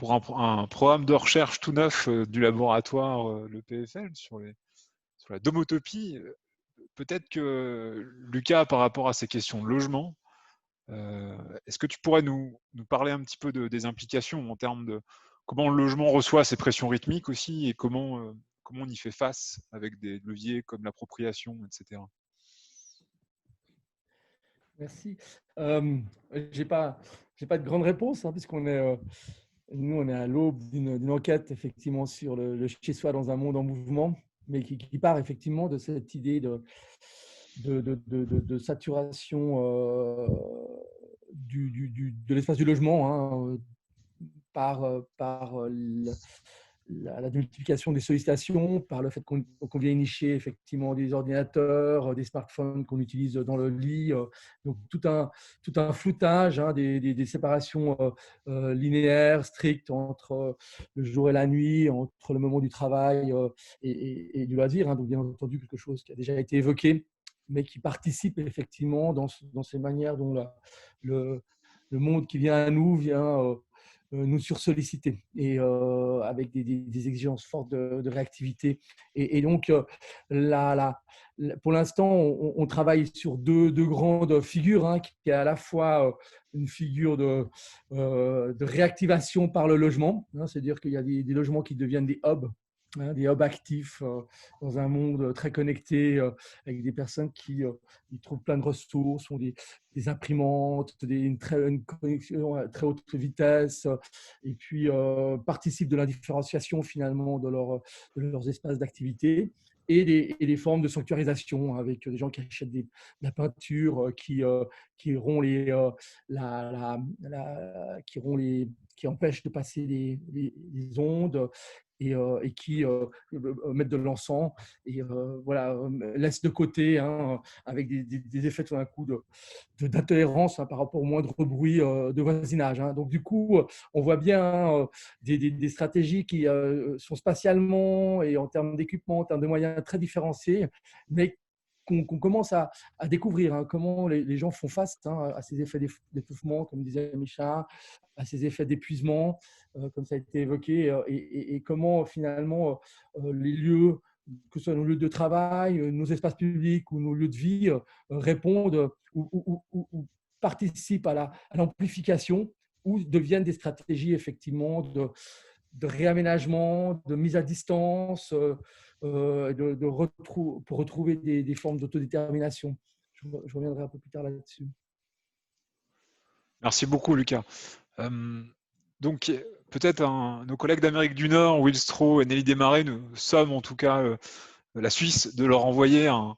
un programme de recherche tout neuf du laboratoire le PFL sur la domotopie. Peut-être que Lucas, par rapport à ces questions de logement, est-ce que tu pourrais nous parler un petit peu des implications en termes de comment le logement reçoit ces pressions rythmiques aussi, et comment on y fait face avec des leviers comme l'appropriation, etc. Merci. J'ai pas de grande réponse, puisqu'on est, nous, on est à l'aube d'une enquête effectivement sur le chez-soi dans un monde en mouvement. mais qui part effectivement de cette idée de saturation de l'espace du logement, hein, par la multiplication des sollicitations, par le fait qu'on vient nicher effectivement des ordinateurs, des smartphones qu'on utilise dans le lit, donc tout un floutage, hein, des séparations linéaires, strictes entre le jour et la nuit, entre le moment du travail et du loisir, hein, donc bien entendu quelque chose qui a déjà été évoqué, mais qui participe effectivement dans ces manières dont le monde qui vient à nous vient nous sursolliciter et avec des exigences fortes de réactivité. Et donc, pour l'instant, on travaille sur deux grandes figures, hein, qui est à la fois une figure de réactivation par le logement, hein, c'est-à-dire qu'il y a des logements qui deviennent des hubs, hein, des hubs actifs dans un monde très connecté, avec des personnes qui y trouvent plein de ressources, ont des imprimantes, une connexion à très haute vitesse, et puis participent de l'indifférenciation finalement de leurs espaces d'activité. Et des formes de sanctuarisation, avec des gens qui achètent de la peinture, qui empêchent de passer les ondes, et qui mettent de l'encens et voilà, laissent de côté, hein, avec des effets tout d'un coup d'intolérance, hein, par rapport au moindre bruit de voisinage, hein. Donc du coup, on voit bien, hein, des stratégies qui sont spatialement et en termes d'équipement, en termes de moyens très différenciés, mais qu'on commence à découvrir, hein, comment les gens font face, hein, à ces effets d'étouffement, comme disait Micha, à ces effets d'épuisement, comme ça a été évoqué, et comment finalement les lieux, que ce soit nos lieux de travail, nos espaces publics ou nos lieux de vie, répondent ou participent à l'amplification, ou deviennent des stratégies effectivement de réaménagement, de mise à distance, pour retrouver des formes d'autodétermination. Je reviendrai un peu plus tard là-dessus. Merci beaucoup, Lucas. Donc, peut-être nos collègues d'Amérique du Nord, Will Stroh et Nelly Desmarais, nous sommes en tout cas la Suisse de leur envoyer un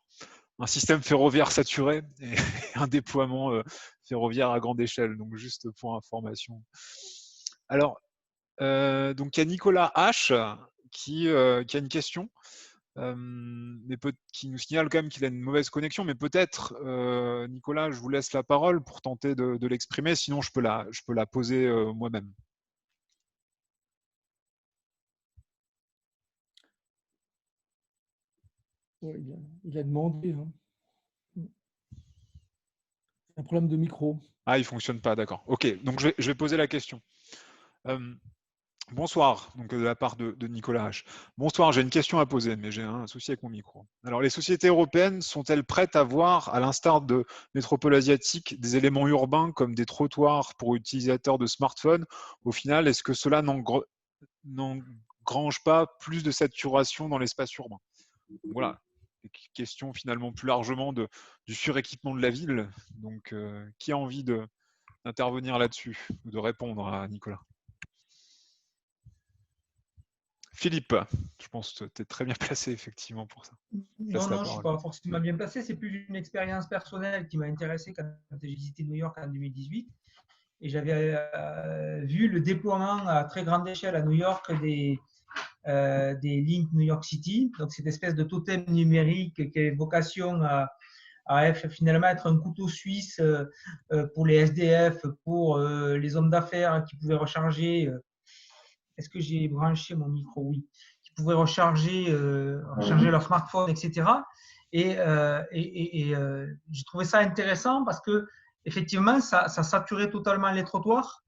système ferroviaire saturé et un déploiement ferroviaire à grande échelle. Donc, juste pour information. Alors, donc il y a Nicolas H qui a une question, mais qui nous signale quand même qu'il a une mauvaise connexion, mais peut-être, Nicolas, je vous laisse la parole pour tenter de l'exprimer, sinon je peux la poser moi-même. Ouais, il a demandé, hein. Un problème de micro. Ah, il ne fonctionne pas, d'accord. Ok, donc je vais poser la question. Bonsoir, donc de la part de Nicolas H. Bonsoir, j'ai une question à poser, mais j'ai un souci avec mon micro. Alors, les sociétés européennes sont-elles prêtes à voir, à l'instar de métropoles asiatiques, des éléments urbains comme des trottoirs pour utilisateurs de smartphones? Au final, est-ce que cela n'engrange pas plus de saturation dans l'espace urbain? Voilà, question finalement plus largement du suréquipement de la ville. Donc, qui a envie d'intervenir là-dessus ou de répondre à Nicolas? Philippe, je pense que tu es très bien placé effectivement pour ça. Non, je ne suis pas forcément bien placé. C'est plus une expérience personnelle qui m'a intéressé quand j'ai visité New York en 2018. Et j'avais vu le déploiement à très grande échelle à New York des lignes New York City. Donc, cette espèce de totem numérique qui a vocation à finalement être un couteau suisse pour les SDF, pour les hommes d'affaires qui pouvaient recharger. Est-ce que j'ai branché mon micro? Oui. Qui pouvaient recharger leur smartphone, etc. Et j'ai trouvé ça intéressant parce que effectivement, ça saturait totalement les trottoirs.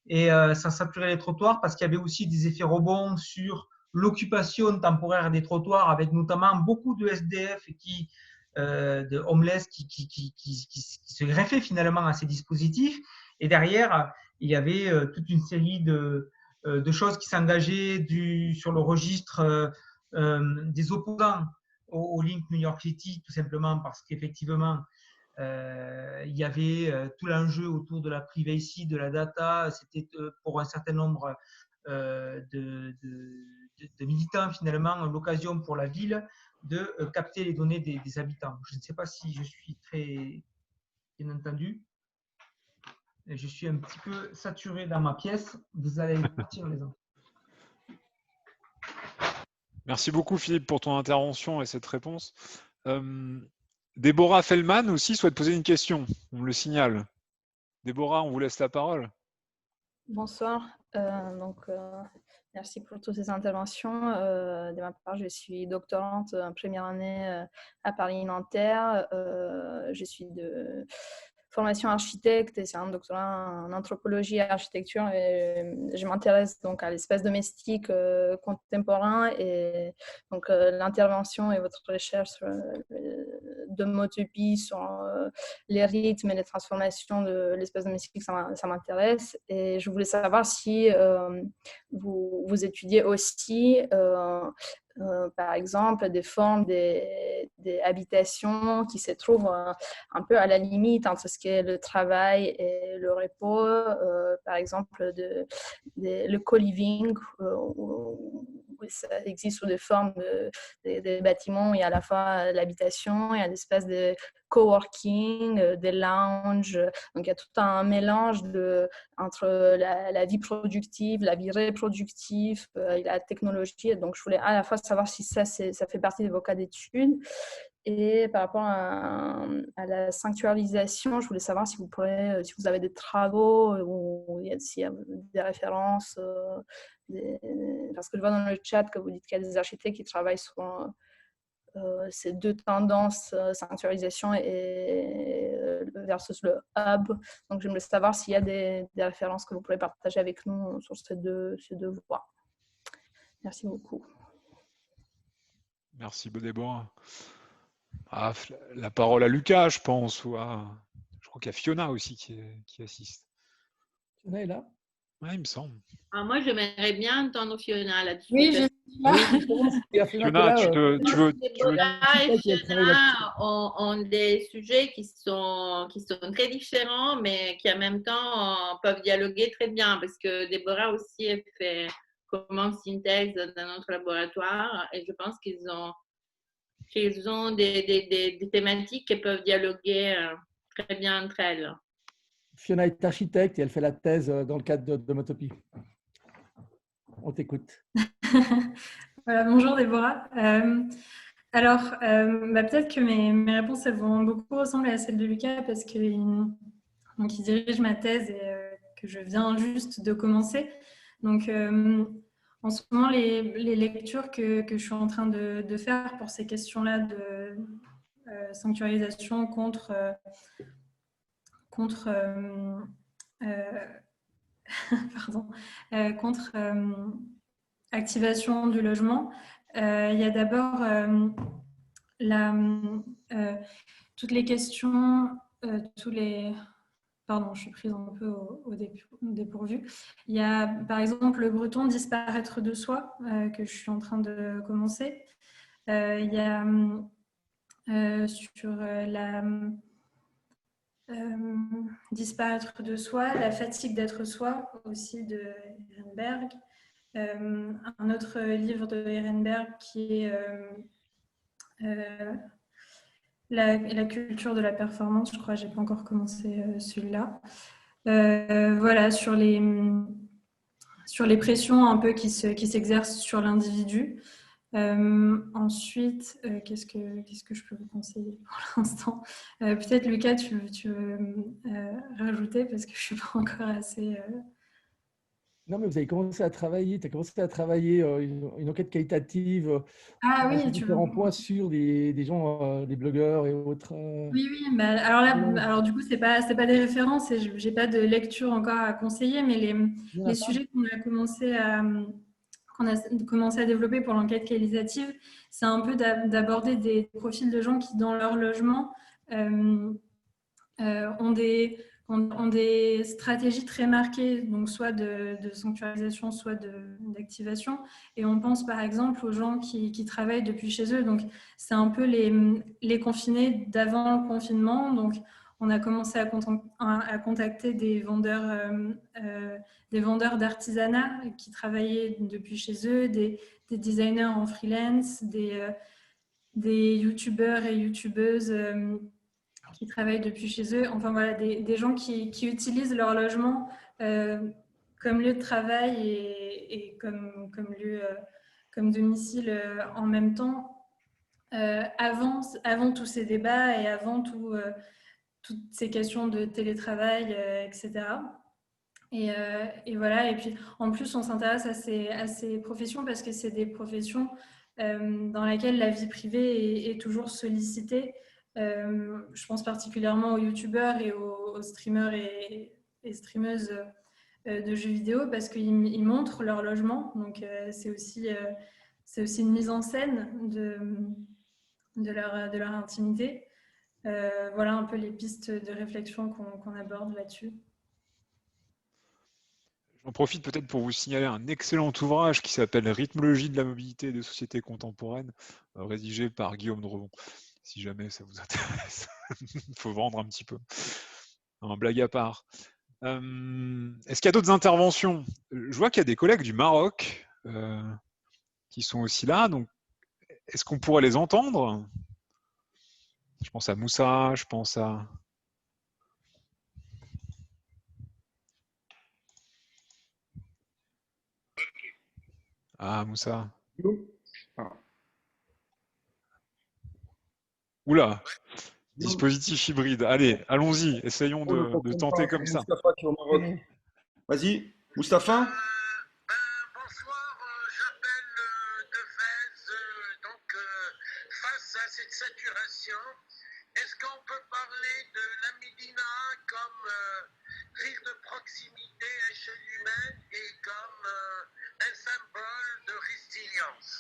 Et ça saturait les trottoirs parce qu'il y avait aussi des effets rebonds sur l'occupation temporaire des trottoirs, avec notamment beaucoup de SDF de homeless qui se greffaient finalement à ces dispositifs. Et derrière, il y avait toute une série de choses qui s'engageaient sur le registre des opposants aux Link New York City, tout simplement parce qu'effectivement, il y avait tout l'enjeu autour de la privacy, de la data. C'était pour un certain nombre de militants, finalement, l'occasion pour la ville de capter les données des habitants. Je ne sais pas si je suis très bien entendu. Je suis un petit peu saturé dans ma pièce. Vous allez partir, les enfants. Merci beaucoup, Philippe, pour ton intervention et cette réponse. Déborah Fellman aussi souhaite poser une question. On me le signale. Déborah, on vous laisse la parole. Bonsoir. Merci pour toutes ces interventions. De ma part, je suis doctorante en première année à Paris-Nanterre. Je suis de formation architecte et c'est un doctorat en anthropologie et architecture. Et je m'intéresse donc à l'espace domestique contemporain et donc l'intervention et votre recherche sur domotopie, sur les rythmes et les transformations de l'espace domestique, ça m'intéresse. Et je voulais savoir si vous étudiez aussi par exemple, des formes des habitations qui se trouvent un peu à la limite entre ce qui est le travail et le repos, par exemple le co-living, où ça existe sous des formes de bâtiments où il y a à la fois l'habitation, il y a des espaces de coworking, des lounges, donc il y a tout un mélange entre la vie productive, la vie reproductive et la technologie. Donc je voulais à la fois savoir si ça fait partie de vos cas d'études. Et par rapport à la sanctuarisation, je voulais savoir si vous avez des travaux ou s'il y a des références. Parce que je vois dans le chat que vous dites qu'il y a des architectes qui travaillent sur ces deux tendances, sanctuarisation versus le hub. Donc j'aimerais savoir s'il y a des références que vous pourrez partager avec nous sur ces deux voies. Merci beaucoup. Merci, Déborah. La parole à Lucas, je pense, ou je crois qu'il y a Fiona aussi qui assiste. Fiona est là? Oui, il me semble. Moi, j'aimerais bien entendre Fiona là-dessus. Oui, je suis là. Fiona, tu veux... Et Fiona ont des sujets qui sont très différents, mais qui en même temps peuvent dialoguer très bien, parce que Déborah aussi a fait comment synthèse dans notre laboratoire, et je pense qu'ils ont des thématiques qui peuvent dialoguer très bien entre elles. Fiona est architecte et elle fait la thèse dans le cadre de Domotopie. On t'écoute. Voilà, bonjour Déborah. Peut-être que mes réponses elles vont beaucoup ressembler à celles de Lucas parce qu'il dirige ma thèse et que je viens juste de commencer. Donc, en ce moment, les lectures que je suis en train de faire pour ces questions-là de sanctuarisation contre activation du logement. Il y a d'abord toutes les questions, Pardon, je suis prise un peu au dépourvu. Il y a par exemple le breton disparaître de soi que je suis en train de commencer. Il y a sur la disparaître de soi, la fatigue d'être soi aussi de Ehrenberg. Un autre livre de Ehrenberg qui est la culture de la performance, je crois, j'ai pas encore commencé celui-là. Voilà, sur les pressions un peu qui s'exercent sur l'individu. Ensuite, qu'est-ce que je peux vous conseiller pour l'instant? Peut-être Lucas, tu veux rajouter parce que je suis pas encore assez... Non, mais vous avez commencé à travailler, tu as commencé à travailler une enquête qualitative sur différents points sur des gens, des blogueurs et autres. Oui, mais alors du coup, c'est pas des références et j'ai pas de lecture encore à conseiller, mais les sujets qu'on a commencé à développer pour l'enquête qualitative, c'est un peu d'aborder des profils de gens qui, dans leur logement, ont des stratégies très marquées, donc soit de sanctuarisation, soit d'activation. Et on pense par exemple aux gens qui travaillent depuis chez eux. Donc, c'est un peu les confinés d'avant le confinement. Donc, on a commencé à contacter des vendeurs d'artisanat qui travaillaient depuis chez eux, des designers en freelance, des youtubeurs et youtubeuses qui travaillent depuis chez eux. Enfin voilà, des gens qui utilisent leur logement comme lieu de travail et comme domicile en même temps. Avant tous ces débats et avant toutes ces questions de télétravail, etc. Et voilà. Et puis, en plus, on s'intéresse à ces professions parce que c'est des professions dans lesquelles la vie privée est toujours sollicitée. Je pense particulièrement aux youtubeurs et aux streamers et streameuses de jeux vidéo parce qu'ils montrent leur logement. Donc, c'est aussi une mise en scène de leur intimité. Voilà un peu les pistes de réflexion qu'on aborde là-dessus. J'en profite peut-être pour vous signaler un excellent ouvrage qui s'appelle Rythmologie de la mobilité des sociétés contemporaines, rédigé par Guillaume Drevon. Si jamais ça vous intéresse, il faut vendre un petit peu. Un blague à part. Est-ce qu'il y a d'autres interventions? Je vois qu'il y a des collègues du Maroc qui sont aussi là. Donc, est-ce qu'on pourrait les entendre? Je pense à Moussa, je pense à... Ah, Moussa. Oula, dispositif hybride. Allez, allons-y, essayons de tenter comme ça. Mustapha qui est au Maroc. Vas-y, Mustapha. Bonsoir, j'appelle de Fès. Donc, face à cette saturation, est-ce qu'on peut parler de la Médina comme ville de proximité à échelle humaine et comme un symbole de résilience?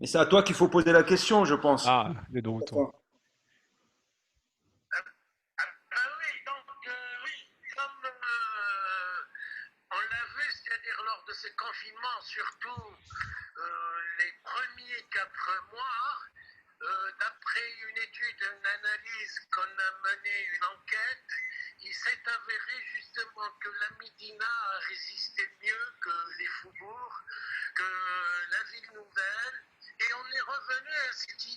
Mais c'est à toi qu'il faut poser la question, je pense. Ah, les deux retours. Lors de ce confinement, surtout les premiers 4 mois, d'après une étude, une analyse qu'on a menée, une enquête, il s'est avéré justement que la Médina a résisté mieux que les faubourgs, que la ville nouvelle, et on est revenu à ce qui...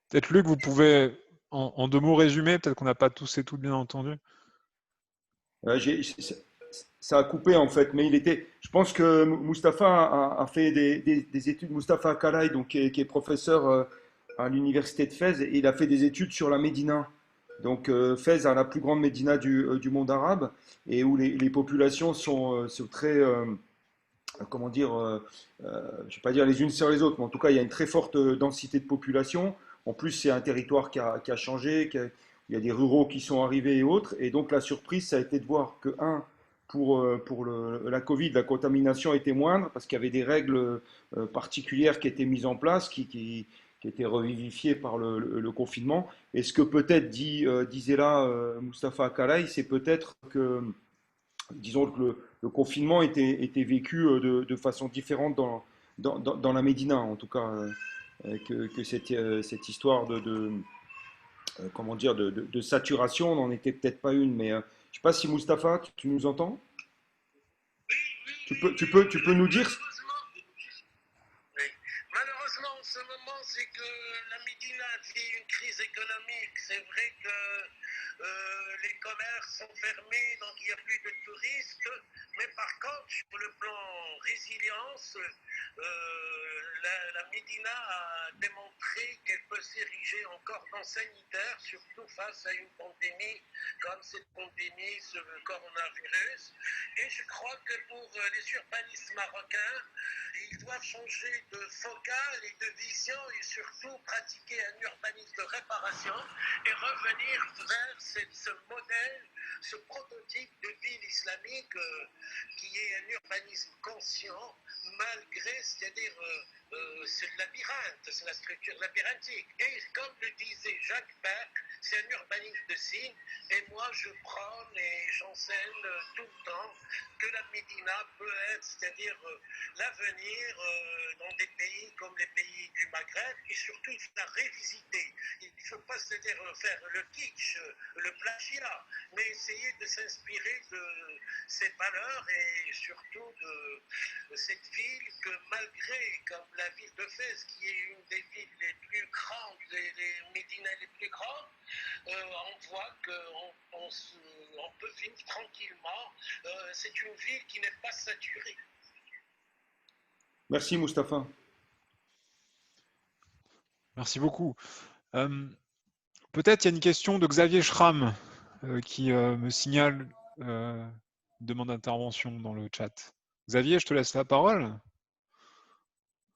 Peut-être Luc, vous pouvez en 2 mots résumer, peut-être qu'on n'a pas tous et toutes bien entendu. Ça a coupé en fait, mais je pense que Mustapha a fait des études, Mustapha Akalay, donc, qui est professeur à l'université de Fès, et il a fait des études sur la Médina. Donc Fès est la plus grande Médina du monde arabe, et où les populations sont très... comment dire, je ne vais pas dire les unes sur les autres, mais en tout cas, il y a une très forte densité de population. En plus, c'est un territoire qui a changé, il y a des ruraux qui sont arrivés et autres. Et donc, la surprise, ça a été de voir que, pour la Covid, la contamination était moindre parce qu'il y avait des règles particulières qui étaient mises en place, qui étaient revivifiées par le confinement. Et ce que peut-être disait là Mustapha Akalay, c'est peut-être que, disons que le confinement était vécu de façon différente dans la Médina, en tout cas, que cette histoire comment dire, de saturation n'en était peut-être pas une. Mais je ne sais pas si Mustapha, tu nous entends? Tu peux nous dire? Malheureusement, en ce moment, c'est que la Médina vit une crise économique. C'est vrai que les commerces sont fermés, donc il n'y a plus de touristes. Mais par contre, sur le plan résilience, la Médina a démontré qu'elle peut s'ériger en cordon sanitaire, surtout face à une pandémie comme cette pandémie, ce coronavirus. Et je crois que pour les urbanistes marocains, ils doivent changer de focale et de vision et surtout pratiquer un urbanisme de réparation et revenir vers ce modèle, ce prototype de ville islamique qui est un urbanisme conscient, malgré, c'est-à-dire c'est le labyrinthe, c'est la structure labyrinthique. Et comme le disait Jacques Beck, c'est un urbanisme de signes. Et moi, je prône et j'enseigne tout le temps que la Médina peut être, c'est-à-dire l'avenir dans des pays comme les pays du Maghreb, et surtout il faut la révisiter. Il ne faut pas, c'est-à-dire faire le kitsch, le plagiat, mais essayer de s'inspirer de ces valeurs et surtout de cette ville que malgré, comme la ville de Fès, qui est une des villes les plus grandes, les Médinas les plus grandes, on voit qu'on peut vivre tranquillement. C'est une ville qui n'est pas saturée. Merci Mustapha. Merci beaucoup. Peut-être il y a une question de Xavier Schramm qui me signale une demande d'intervention dans le chat. Xavier, je te laisse la parole.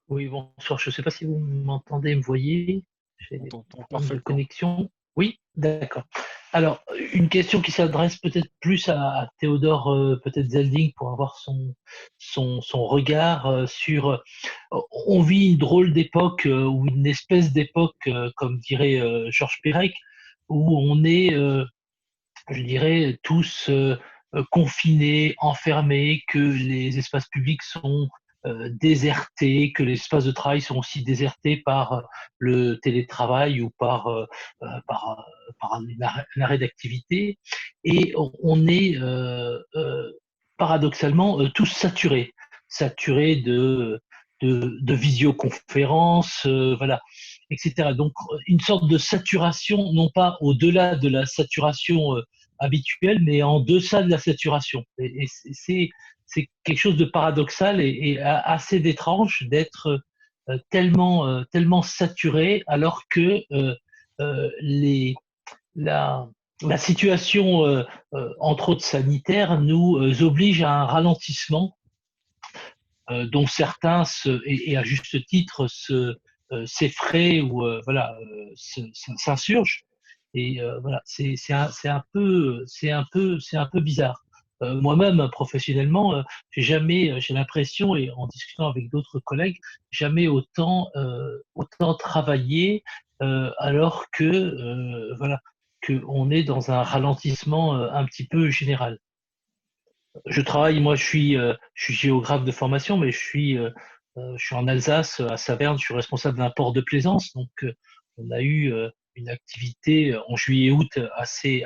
Oui, bonsoir. Je ne sais pas si vous m'entendez, me voyez. J'ai des problèmes de connexion. Oui, d'accord. Alors, une question qui s'adresse peut-être plus à Théodore, peut-être Zelding, pour avoir son regard sur. On vit une drôle d'époque, ou une espèce d'époque, comme dirait Georges Perec, où on est, je dirais, tous confinés, enfermés, que les espaces publics sont désertés, que les espaces de travail sont aussi désertés par le télétravail ou par un arrêt d'activité. Et on est paradoxalement tous saturés de visioconférences, voilà, etc. Donc une sorte de saturation, non pas au-delà de la saturation habituelle, mais en deçà de la saturation. Et c'est quelque chose de paradoxal et assez d'étrange d'être tellement saturé alors que la situation, entre autres sanitaire, nous oblige à un ralentissement dont certains, et à juste titre, s'effraient ou voilà, s'insurgent. Et voilà, c'est un peu bizarre. Moi-même, professionnellement, j'ai l'impression, et en discutant avec d'autres collègues, jamais autant travaillé alors que voilà, qu'on est dans un ralentissement un petit peu général. Je travaille, moi, je suis géographe de formation, mais je suis en Alsace, à Saverne, je suis responsable d'un port de plaisance, donc on a eu une activité en juillet et août assez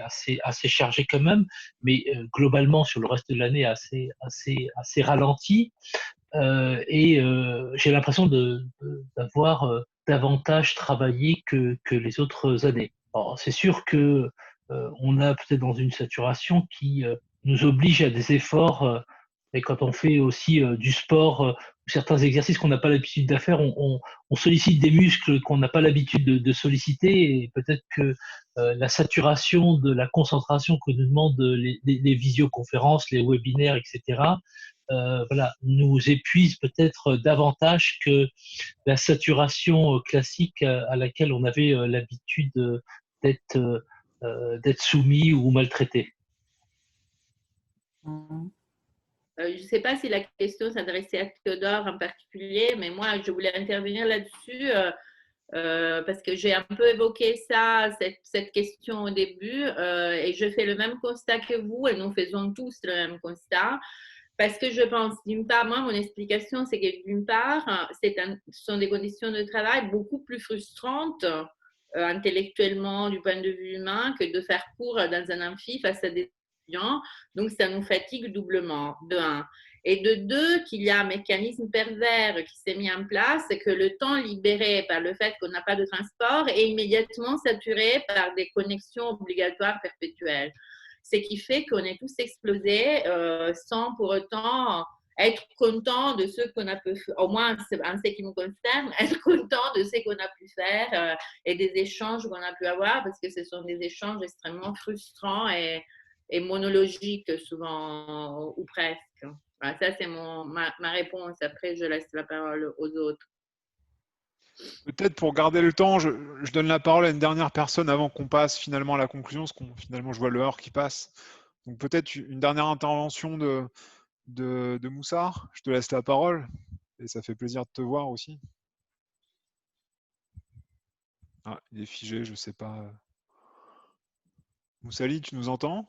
chargée quand même, mais globalement sur le reste de l'année assez ralentie. Et j'ai l'impression d'avoir davantage travaillé que les autres années. Alors, c'est sûr que on a peut-être dans une saturation qui nous oblige à des efforts. Et quand on fait aussi du sport ou certains exercices qu'on n'a pas l'habitude de faire, on sollicite des muscles qu'on n'a pas l'habitude de solliciter. Et peut-être que la saturation de la concentration que nous demandent les visioconférences, les webinaires, etc., voilà, nous épuise peut-être davantage que la saturation classique à laquelle on avait l'habitude d'être soumis ou maltraité. Je ne sais pas si la question s'adressait à Théodore en particulier, mais moi, je voulais intervenir là-dessus parce que j'ai un peu évoqué cette question au début et je fais le même constat que vous et nous faisons tous le même constat. Parce que je pense, d'une part, moi, mon explication, c'est que d'une part, ce sont des conditions de travail beaucoup plus frustrantes intellectuellement, du point de vue humain, que de faire cours dans un amphi face à des étudiants. Donc, ça nous fatigue doublement, de un. Et de deux, qu'il y a un mécanisme pervers qui s'est mis en place, c'est que le temps libéré par le fait qu'on n'a pas de transport est immédiatement saturé par des connexions obligatoires perpétuelles. Ce qui fait qu'on est tous explosés sans pour autant être content de ce qu'on a pu faire, au moins en ce qui me concerne, être content de ce qu'on a pu faire et des échanges qu'on a pu avoir, parce que ce sont des échanges extrêmement frustrants et monologiques souvent, ou presque. Voilà, ça, c'est ma réponse. Après, je laisse la parole aux autres. Peut-être pour garder le temps, je donne la parole à une dernière personne avant qu'on passe finalement à la conclusion, parce qu'on finalement je vois le heure qui passe. Donc peut-être une dernière intervention de Moussard. Je te laisse la parole et ça fait plaisir de te voir aussi. Ah, il est figé, je sais pas. Moussali, tu nous entends?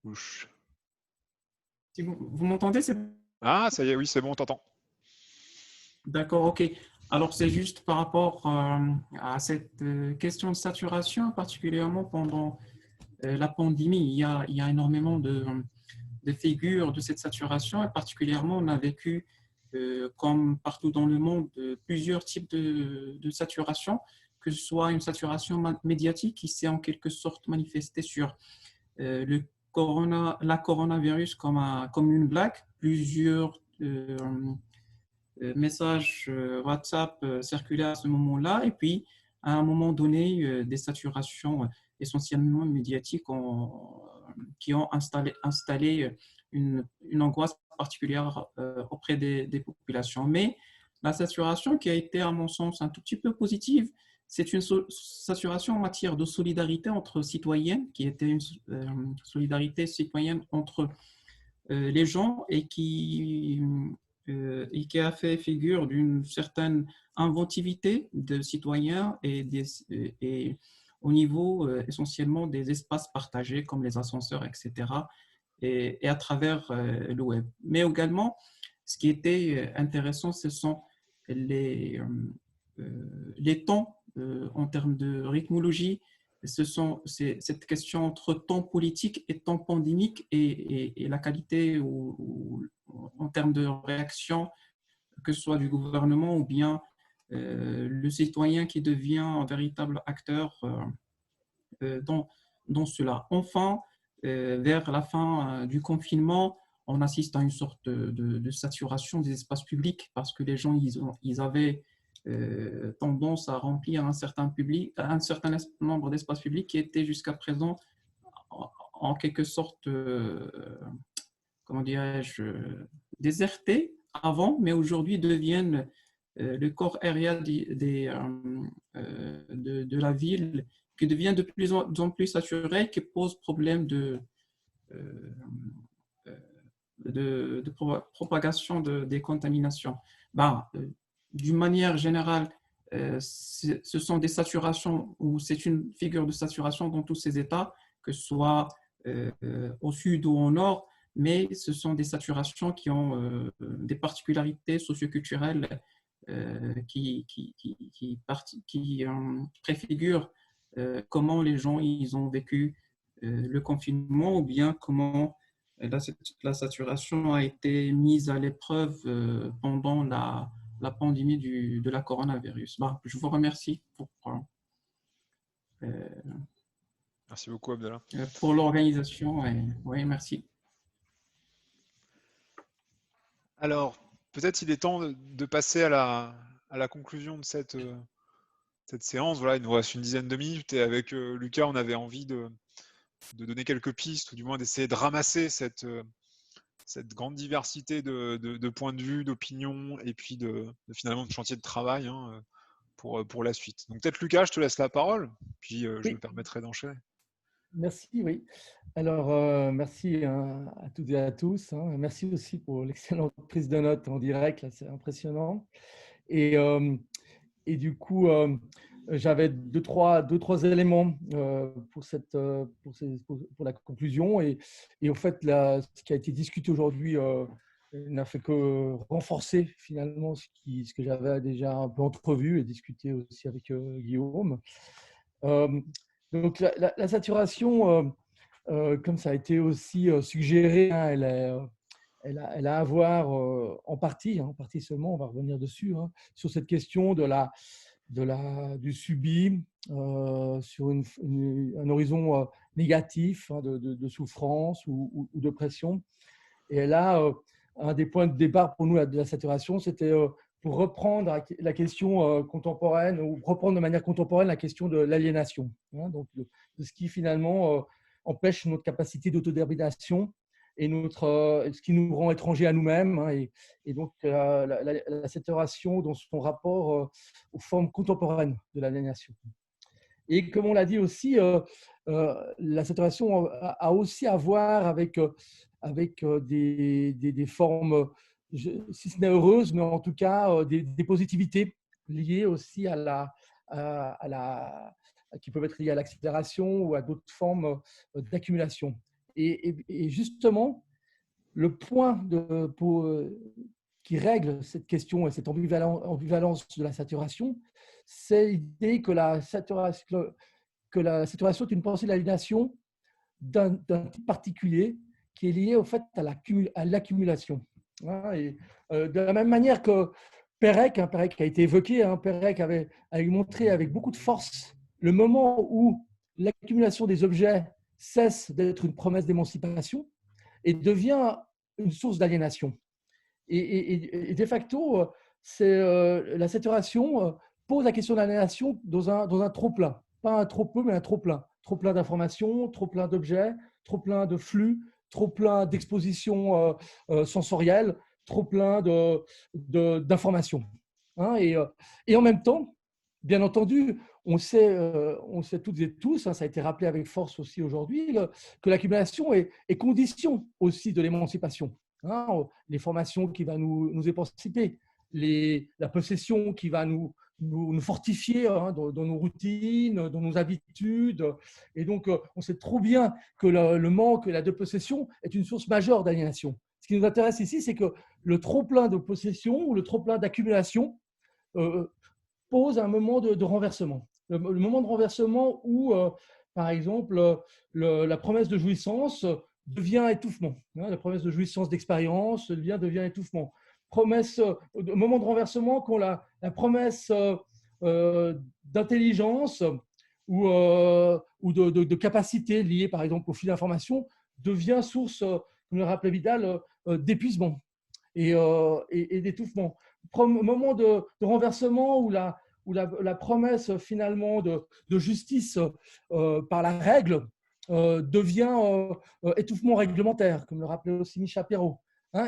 Ouch. Si vous m'entendez, c'est... Ah, ça y est, oui, c'est bon, on t'entend. D'accord, ok. Alors, c'est juste par rapport à cette question de saturation, particulièrement pendant la pandémie. Il y a énormément de figures de cette saturation, et particulièrement, on a vécu, comme partout dans le monde, plusieurs types de saturation, que ce soit une saturation médiatique qui s'est en quelque sorte manifestée sur la coronavirus comme une blague, plusieurs messages WhatsApp circulaient à ce moment-là, et puis à un moment donné, des saturations essentiellement médiatiques qui ont installé une angoisse particulière auprès des populations. Mais la saturation qui a été, à mon sens, un tout petit peu positive, c'est une saturation en matière de solidarité entre citoyens, qui était une solidarité citoyenne entre les gens et qui a fait figure d'une certaine inventivité de citoyens et au niveau essentiellement des espaces partagés comme les ascenseurs, etc. Et à travers le web. Mais également, ce qui était intéressant, ce sont les temps en termes de rythmologie. C'est cette question entre temps politique et temps pandémique et la qualité en termes de réaction, que ce soit du gouvernement ou bien le citoyen qui devient un véritable acteur dans cela. Enfin, vers la fin du confinement, on assiste à une sorte de saturation des espaces publics parce que les gens, ils avaient tendance à remplir un certain nombre d'espaces publics qui étaient jusqu'à présent en quelque sorte, comment dirais-je, désertés avant, mais aujourd'hui deviennent le corps aérien de la ville, qui devient de plus en plus saturé, qui pose problème de propagation des contaminations. D'une manière générale, ce sont des saturations, ou c'est une figure de saturation dans tous ces états, que ce soit au sud ou au nord, mais ce sont des saturations qui ont des particularités socioculturelles qui préfigurent comment les gens ils ont vécu le confinement, ou bien comment la saturation a été mise à l'épreuve pendant la pandémie de la coronavirus. Je vous remercie Merci beaucoup, Abdallah. Pour l'organisation. Oui, merci. Alors, peut-être il est temps de passer à la conclusion de cette séance. Voilà, il nous reste une dizaine de minutes et avec Lucas, on avait envie de donner quelques pistes, ou du moins d'essayer de ramasser cette grande diversité de points de vue, d'opinions, et puis finalement de chantier de travail pour la suite. Donc peut-être Lucas, je te laisse la parole, puis je me permettrai d'enchaîner. Merci, oui. Alors, merci à toutes et à tous. Merci aussi pour l'excellente prise de notes en direct, là, c'est impressionnant. Et du coup, j'avais deux, trois éléments pour la conclusion. Et au fait, ce qui a été discuté aujourd'hui n'a fait que renforcer finalement ce que j'avais déjà un peu entrevu et discuté aussi avec Guillaume. Donc, la saturation, comme ça a été aussi suggéré, elle a à voir en partie seulement, on va revenir dessus, sur cette question du subi, sur un horizon négatif de souffrance ou de pression. Et là, un des points de départ pour nous de la saturation, c'était pour reprendre la question contemporaine, ou reprendre de manière contemporaine la question de l'aliénation, donc de ce qui finalement empêche notre capacité d'autodétermination et ce qui nous rend étrangers à nous-mêmes, hein, et donc la saturation dans son rapport aux formes contemporaines de l'aliénation. Et comme on l'a dit aussi, la saturation a aussi à voir avec des formes, si ce n'est heureuses, mais en tout cas des positivités liées aussi qui peuvent être liées à l'accélération ou à d'autres formes d'accumulation. Et justement, le point qui règle cette question et cette ambivalence de la saturation, c'est l'idée que la saturation est une pensée de l'aliénation d'un type particulier qui est lié au fait à l'accumulation. Et de la même manière que Pérec a été évoqué, Pérec avait montré avec beaucoup de force le moment où l'accumulation des objets cesse d'être une promesse d'émancipation et devient une source d'aliénation. Et de facto, la saturation pose la question de l'aliénation dans un trop-plein. Pas un trop peu, mais un trop-plein. Trop-plein d'informations, trop-plein d'objets, trop-plein de flux, trop-plein d'expositions sensorielles, trop-plein d'informations. Et en même temps, bien entendu, on sait toutes et tous, ça a été rappelé avec force aussi aujourd'hui, que l'accumulation est condition aussi de l'émancipation. Les formations qui vont nous émanciper, la possession qui va nous fortifier dans nos routines, dans nos habitudes. Et donc, on sait trop bien que le manque et la dépossession est une source majeure d'aliénation. Ce qui nous intéresse ici, c'est que le trop-plein de possession ou le trop-plein d'accumulation pose un moment de renversement. Le moment de renversement où, par exemple, la promesse de jouissance devient étouffement. La promesse de jouissance d'expérience devient étouffement. Moment de renversement quand la promesse d'intelligence ou de capacité liée, par exemple, au fil d'information devient source, comme le rappelait Vidal, d'épuisement et d'étouffement. Moment de renversement où la promesse finalement de justice par la règle devient étouffement réglementaire, comme le rappelait aussi Michel Perrault.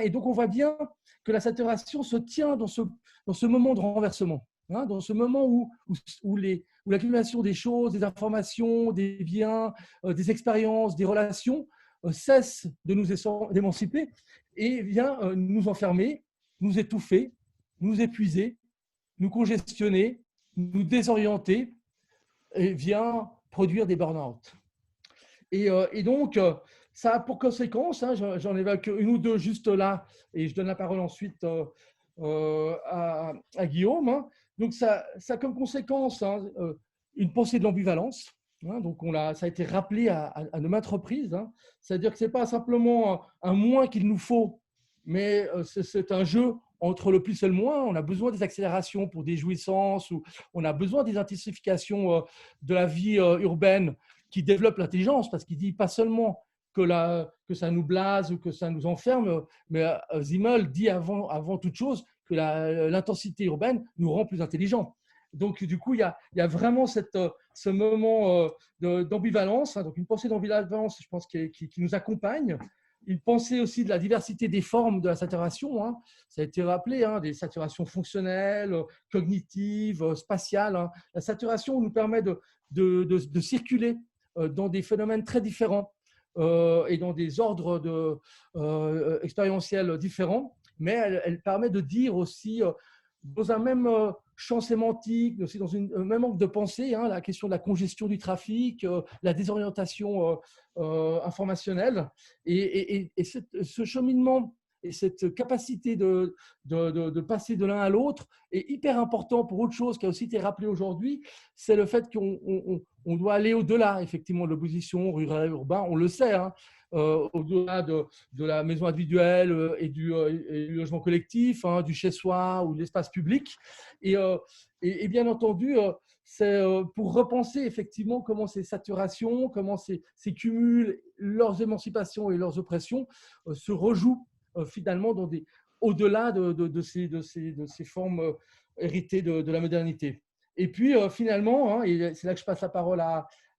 Et donc, on voit bien que la saturation se tient dans ce moment de renversement, dans ce moment où l'accumulation des choses, des informations, des biens, des expériences, des relations cesse de nous émanciper et vient nous enfermer, nous étouffer, nous épuiser, nous congestionner, nous désorienter et vient produire des burn-out. Et donc, ça a pour conséquence, j'en évoque une ou deux juste là, et je donne la parole ensuite à Guillaume. Donc, ça a comme conséquence une pensée de l'ambivalence. Donc, ça a été rappelé à de maintes reprises. C'est-à-dire que ce n'est pas simplement un moins qu'il nous faut, mais c'est un jeu entre le plus et le moins. On a besoin des accélérations pour des jouissances, ou on a besoin des intensifications de la vie urbaine qui développe l'intelligence, parce qu'il dit pas seulement que ça nous blase ou que ça nous enferme, mais Simmel dit avant toute chose que l'intensité urbaine nous rend plus intelligents. Donc, du coup, il y a vraiment ce moment d'ambivalence, donc une pensée d'ambivalence, je pense, qui nous accompagne. Une pensée aussi de la diversité des formes de la saturation. Ça a été rappelé, des saturations fonctionnelles, cognitives, spatiales. La saturation nous permet de circuler dans des phénomènes très différents et dans des ordres expérientiels différents, mais elle permet de dire aussi, dans un même champ sémantique, aussi dans un même angle de pensée, la question de la congestion du trafic, la désorientation informationnelle, et ce cheminement et cette capacité de passer de l'un à l'autre est hyper important pour autre chose qui a aussi été rappelé aujourd'hui, c'est le fait qu'on doit aller au-delà, effectivement, de l'opposition rural-urbain, on le sait, au-delà de la maison individuelle et du logement collectif, du chez-soi ou de l'espace public. Et bien entendu, c'est pour repenser effectivement comment ces saturations, comment ces cumuls, leurs émancipations et leurs oppressions se rejouent finalement au-delà de ces formes héritées de la modernité. Et puis finalement, et c'est là que je passe la parole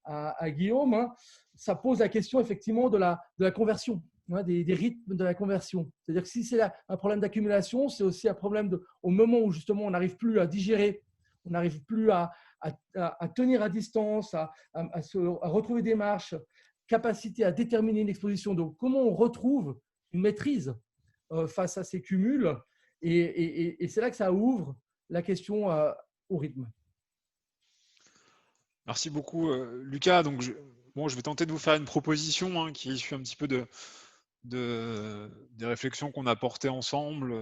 à Guillaume, ça pose la question effectivement de la conversion. des rythmes de la conversion. C'est-à-dire que si c'est un problème d'accumulation, c'est aussi un problème au moment où justement on n'arrive plus à digérer, on n'arrive plus à tenir à distance, à retrouver des marches, capacité à déterminer une exposition. Donc, comment on retrouve une maîtrise face à ces cumuls, et c'est là que ça ouvre la question au rythme. Merci beaucoup, Lucas. Donc, je vais tenter de vous faire une proposition qui est issue un petit peu des réflexions qu'on a portées ensemble,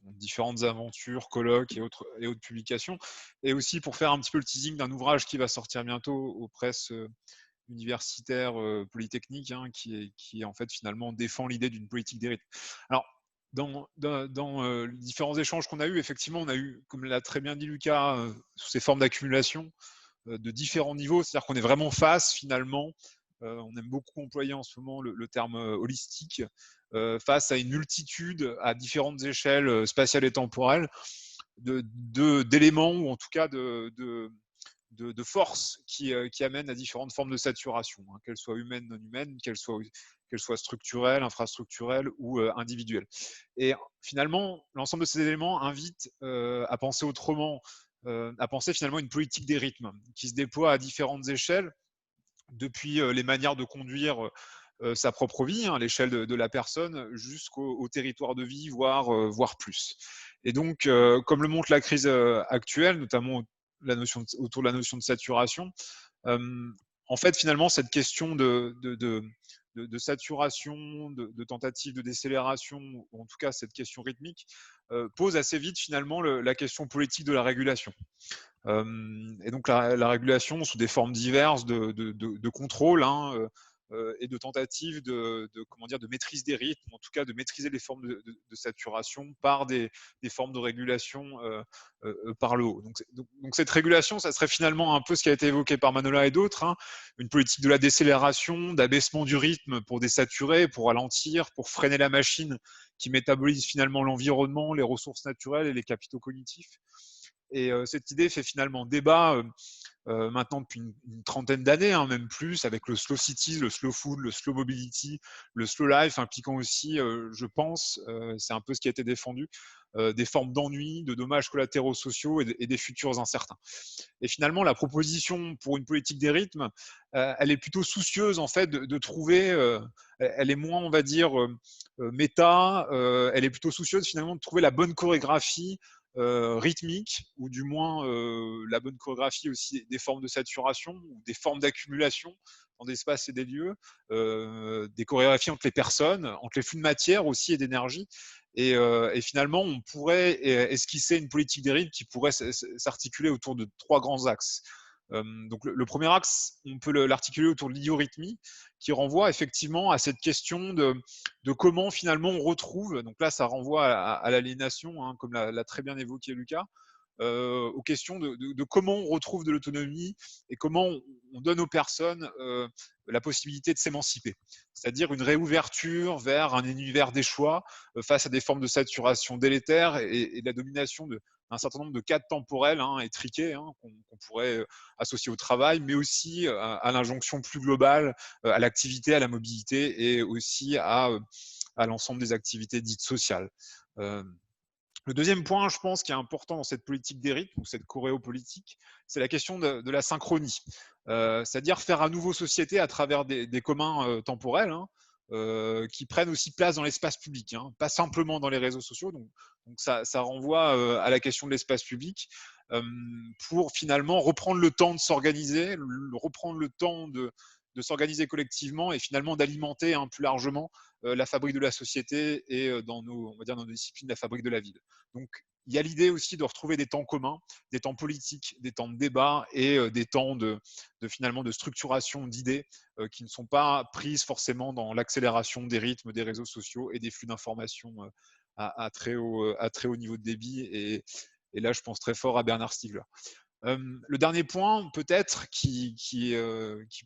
différentes aventures, colloques et autres publications, et aussi pour faire un petit peu le teasing d'un ouvrage qui va sortir bientôt aux presses universitaires polytechniques, qui en fait finalement défend l'idée d'une politique des rythmes. Alors, dans les différents échanges qu'on a eus, effectivement, on a eu, comme l'a très bien dit Lucas, sous ces formes d'accumulation de différents niveaux, c'est-à-dire qu'on est vraiment face finalement, on aime beaucoup employer en ce moment le terme holistique, face à une multitude à différentes échelles spatiales et temporelles d'éléments, ou en tout cas de forces qui amènent à différentes formes de saturation, qu'elles soient humaines, non humaines, qu'elles soient structurelles, infrastructurelles ou individuelles. Et finalement, l'ensemble de ces éléments invitent à penser autrement, à penser finalement une politique des rythmes qui se déploie à différentes échelles, depuis les manières de conduire sa propre vie, à l'échelle de la personne, jusqu'au territoire de vie, voire plus. Et donc, comme le montre la crise actuelle, notamment autour de la notion de saturation, en fait, finalement, cette question de saturation, de tentative de décélération, ou en tout cas cette question rythmique, pose assez vite finalement la question politique de la régulation. Et donc la régulation sous des formes diverses de contrôle et de tentatives de maîtrise des rythmes, en tout cas de maîtriser les formes de saturation par des formes de régulation par le haut. Donc cette régulation, ça serait finalement un peu ce qui a été évoqué par Manola et d'autres, une politique de la décélération, d'abaissement du rythme pour désaturer, pour ralentir, pour freiner la machine qui métabolise finalement l'environnement, les ressources naturelles et les capitaux cognitifs. Et cette idée fait finalement débat maintenant depuis une trentaine d'années, même plus, avec le slow cities, le slow food, le slow mobility, le slow life, impliquant aussi, je pense, c'est un peu ce qui a été défendu, des formes d'ennui, de dommages collatéraux sociaux et des futurs incertains. Et finalement, la proposition pour une politique des rythmes, elle est plutôt soucieuse en fait de trouver, elle est moins, on va dire, méta, elle est plutôt soucieuse finalement de trouver la bonne chorégraphie rythmique, ou du moins la bonne chorégraphie aussi des formes de saturation ou des formes d'accumulation dans des espaces et des lieux, des chorégraphies entre les personnes, entre les flux de matière aussi et d'énergie. Et finalement, on pourrait esquisser une politique des rythmes qui pourrait s'articuler autour de 3 grands axes. Donc le premier axe, on peut l'articuler autour de l'idiorythmie, qui renvoie effectivement à cette question de comment finalement on retrouve, donc là ça renvoie à l'aliénation, comme l'a très bien évoqué Lucas, aux questions de comment on retrouve de l'autonomie et comment on donne aux personnes la possibilité de s'émanciper. C'est-à-dire une réouverture vers un univers des choix face à des formes de saturation délétères et de la domination d'un certain nombre de cadres temporels étriqués qu'on pourrait associer au travail, mais aussi à l'injonction plus globale, à l'activité, à la mobilité et aussi à l'ensemble des activités dites sociales. Le deuxième point, je pense, qui est important dans cette politique des rythmes, ou cette choréopolitique, c'est la question de la synchronie. C'est-à-dire faire à nouveau société à travers des communs temporels qui prennent aussi place dans l'espace public, pas simplement dans les réseaux sociaux. Donc ça renvoie à la question de l'espace public pour finalement reprendre le temps de s'organiser, reprendre le temps de s'organiser collectivement et finalement d'alimenter plus largement la fabrique de la société et dans nos disciplines, la fabrique de la ville. Donc, il y a l'idée aussi de retrouver des temps communs, des temps politiques, des temps de débat et des temps finalement de structuration d'idées qui ne sont pas prises forcément dans l'accélération des rythmes des réseaux sociaux et des flux d'informations à très haut niveau de débit. Et là, je pense très fort à Bernard Stiegler. Le dernier point, peut-être, qui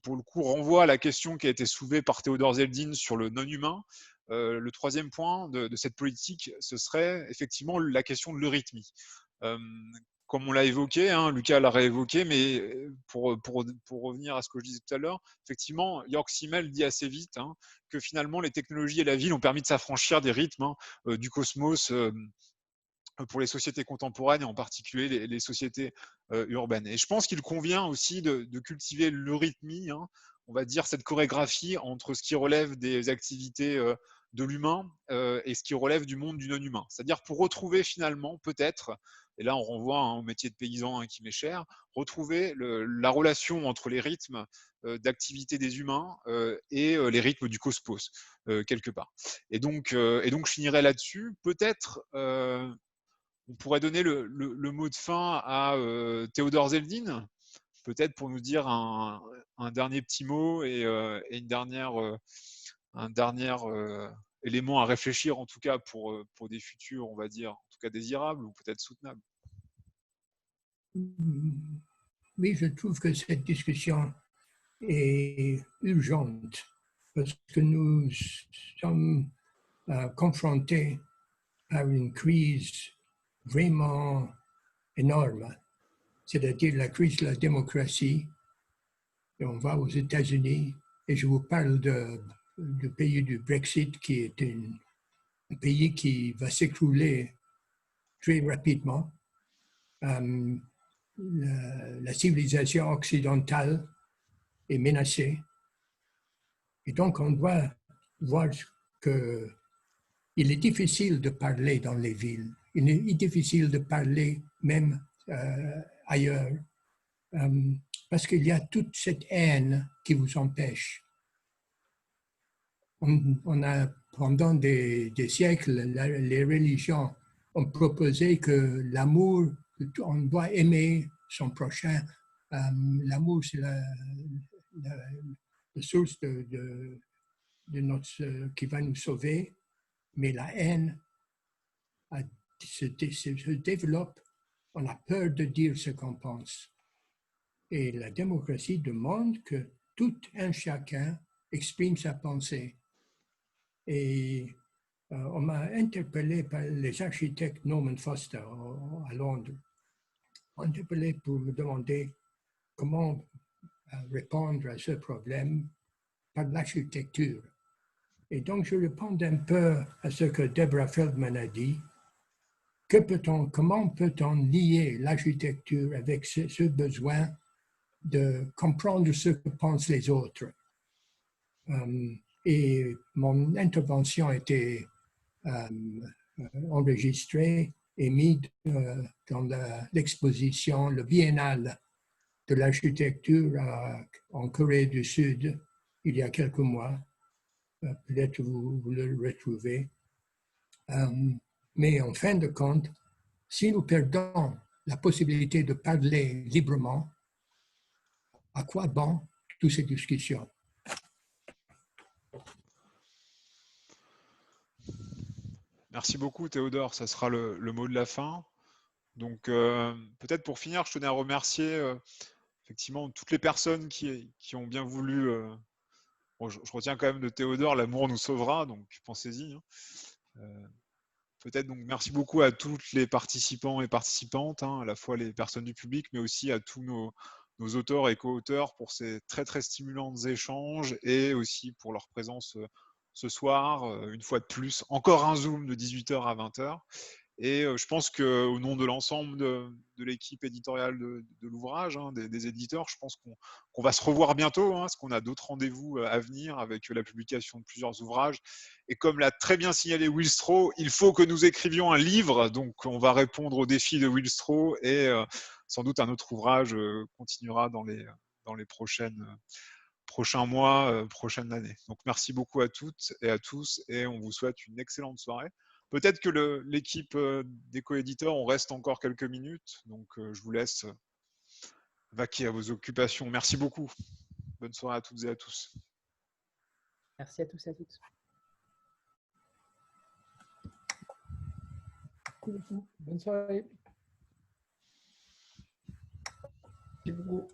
pour le coup renvoie à la question qui a été soulevée par Théodore Zeldin sur le non-humain. Le troisième point de cette politique, ce serait effectivement la question de l'eurythmie. comme on l'a évoqué, hein, Lucas l'a réévoqué, mais pour revenir à ce que je disais tout à l'heure, effectivement, Jörg Simmel dit assez vite hein, que finalement les technologies et la ville ont permis de s'affranchir des rythmes hein, du cosmos pour les sociétés contemporaines et en particulier les sociétés urbaines. Et je pense qu'il convient aussi de cultiver l'eurythmie, hein, on va dire cette chorégraphie entre ce qui relève des activités de l'humain et ce qui relève du monde du non-humain. C'est-à-dire pour retrouver finalement peut-être, et là on renvoie hein, au métier de paysan hein, qui m'est cher, retrouver la relation entre les rythmes d'activité des humains et les rythmes du cosmos, quelque part. Et donc je finirai là-dessus. Peut-être on pourrait donner le mot de fin à Théodore Zeldin, peut-être pour nous dire un dernier petit mot et un dernier élément à réfléchir, en tout cas pour des futurs, on va dire, en tout cas désirables ou peut-être soutenables. Oui, je trouve que cette discussion est urgente parce que nous sommes confrontés à une crise vraiment énorme, c'est-à-dire la crise de la démocratie. Et on va aux États-Unis et je vous parle du pays du Brexit qui est un pays qui va s'écrouler très rapidement. La civilisation occidentale est menacée. Et donc, on doit voir qu'il est difficile de parler dans les villes. Il est difficile de parler même ailleurs parce qu'il y a toute cette haine qui vous empêche. On a, pendant des siècles, les religions ont proposé que l'amour, on doit aimer son prochain. L'amour, c'est la source de qui va nous sauver, mais la haine se développe. On a peur de dire ce qu'on pense. Et la démocratie demande que tout un chacun exprime sa pensée. Et on m'a interpellé par les architectes Norman Foster à Londres. On m'a interpellé pour me demander comment répondre à ce problème par l'architecture. Et donc, je réponds un peu à ce que Deborah Feldman a dit. Comment peut-on lier l'architecture avec ce besoin de comprendre ce que pensent les autres? Et mon intervention a été enregistrée et mise dans l'exposition, le biennale de l'architecture en Corée du Sud il y a quelques mois. Peut-être vous le retrouvez. Mais en fin de compte, si nous perdons la possibilité de parler librement, à quoi bon toutes ces discussions? Merci beaucoup Théodore, ça sera le mot de la fin. Donc peut-être pour finir, je tenais à remercier effectivement toutes les personnes qui ont bien voulu. Bon, je retiens quand même de Théodore, l'amour nous sauvera, donc pensez-y. Hein. Peut-être donc merci beaucoup à tous les participants et participantes, hein, à la fois les personnes du public, mais aussi à tous nos auteurs et co-auteurs pour ces très très stimulants échanges et aussi pour leur présence ce soir, une fois de plus, encore un Zoom de 18h à 20h. Et je pense qu'au nom de l'ensemble de l'équipe éditoriale de l'ouvrage, hein, des éditeurs, je pense qu'on va se revoir bientôt, hein, parce qu'on a d'autres rendez-vous à venir avec la publication de plusieurs ouvrages. Et comme l'a très bien signalé Will Stroh, il faut que nous écrivions un livre, donc on va répondre au défi de Will Stroh et sans doute un autre ouvrage continuera dans les prochains mois, prochaines années. Donc merci beaucoup à toutes et à tous et on vous souhaite une excellente soirée. Peut-être que l'équipe des coéditeurs, on reste encore quelques minutes, donc je vous laisse vaquer à vos occupations. Merci beaucoup. Bonne soirée à toutes et à tous. Merci à tous et à toutes. Bonne soirée. Merci beaucoup.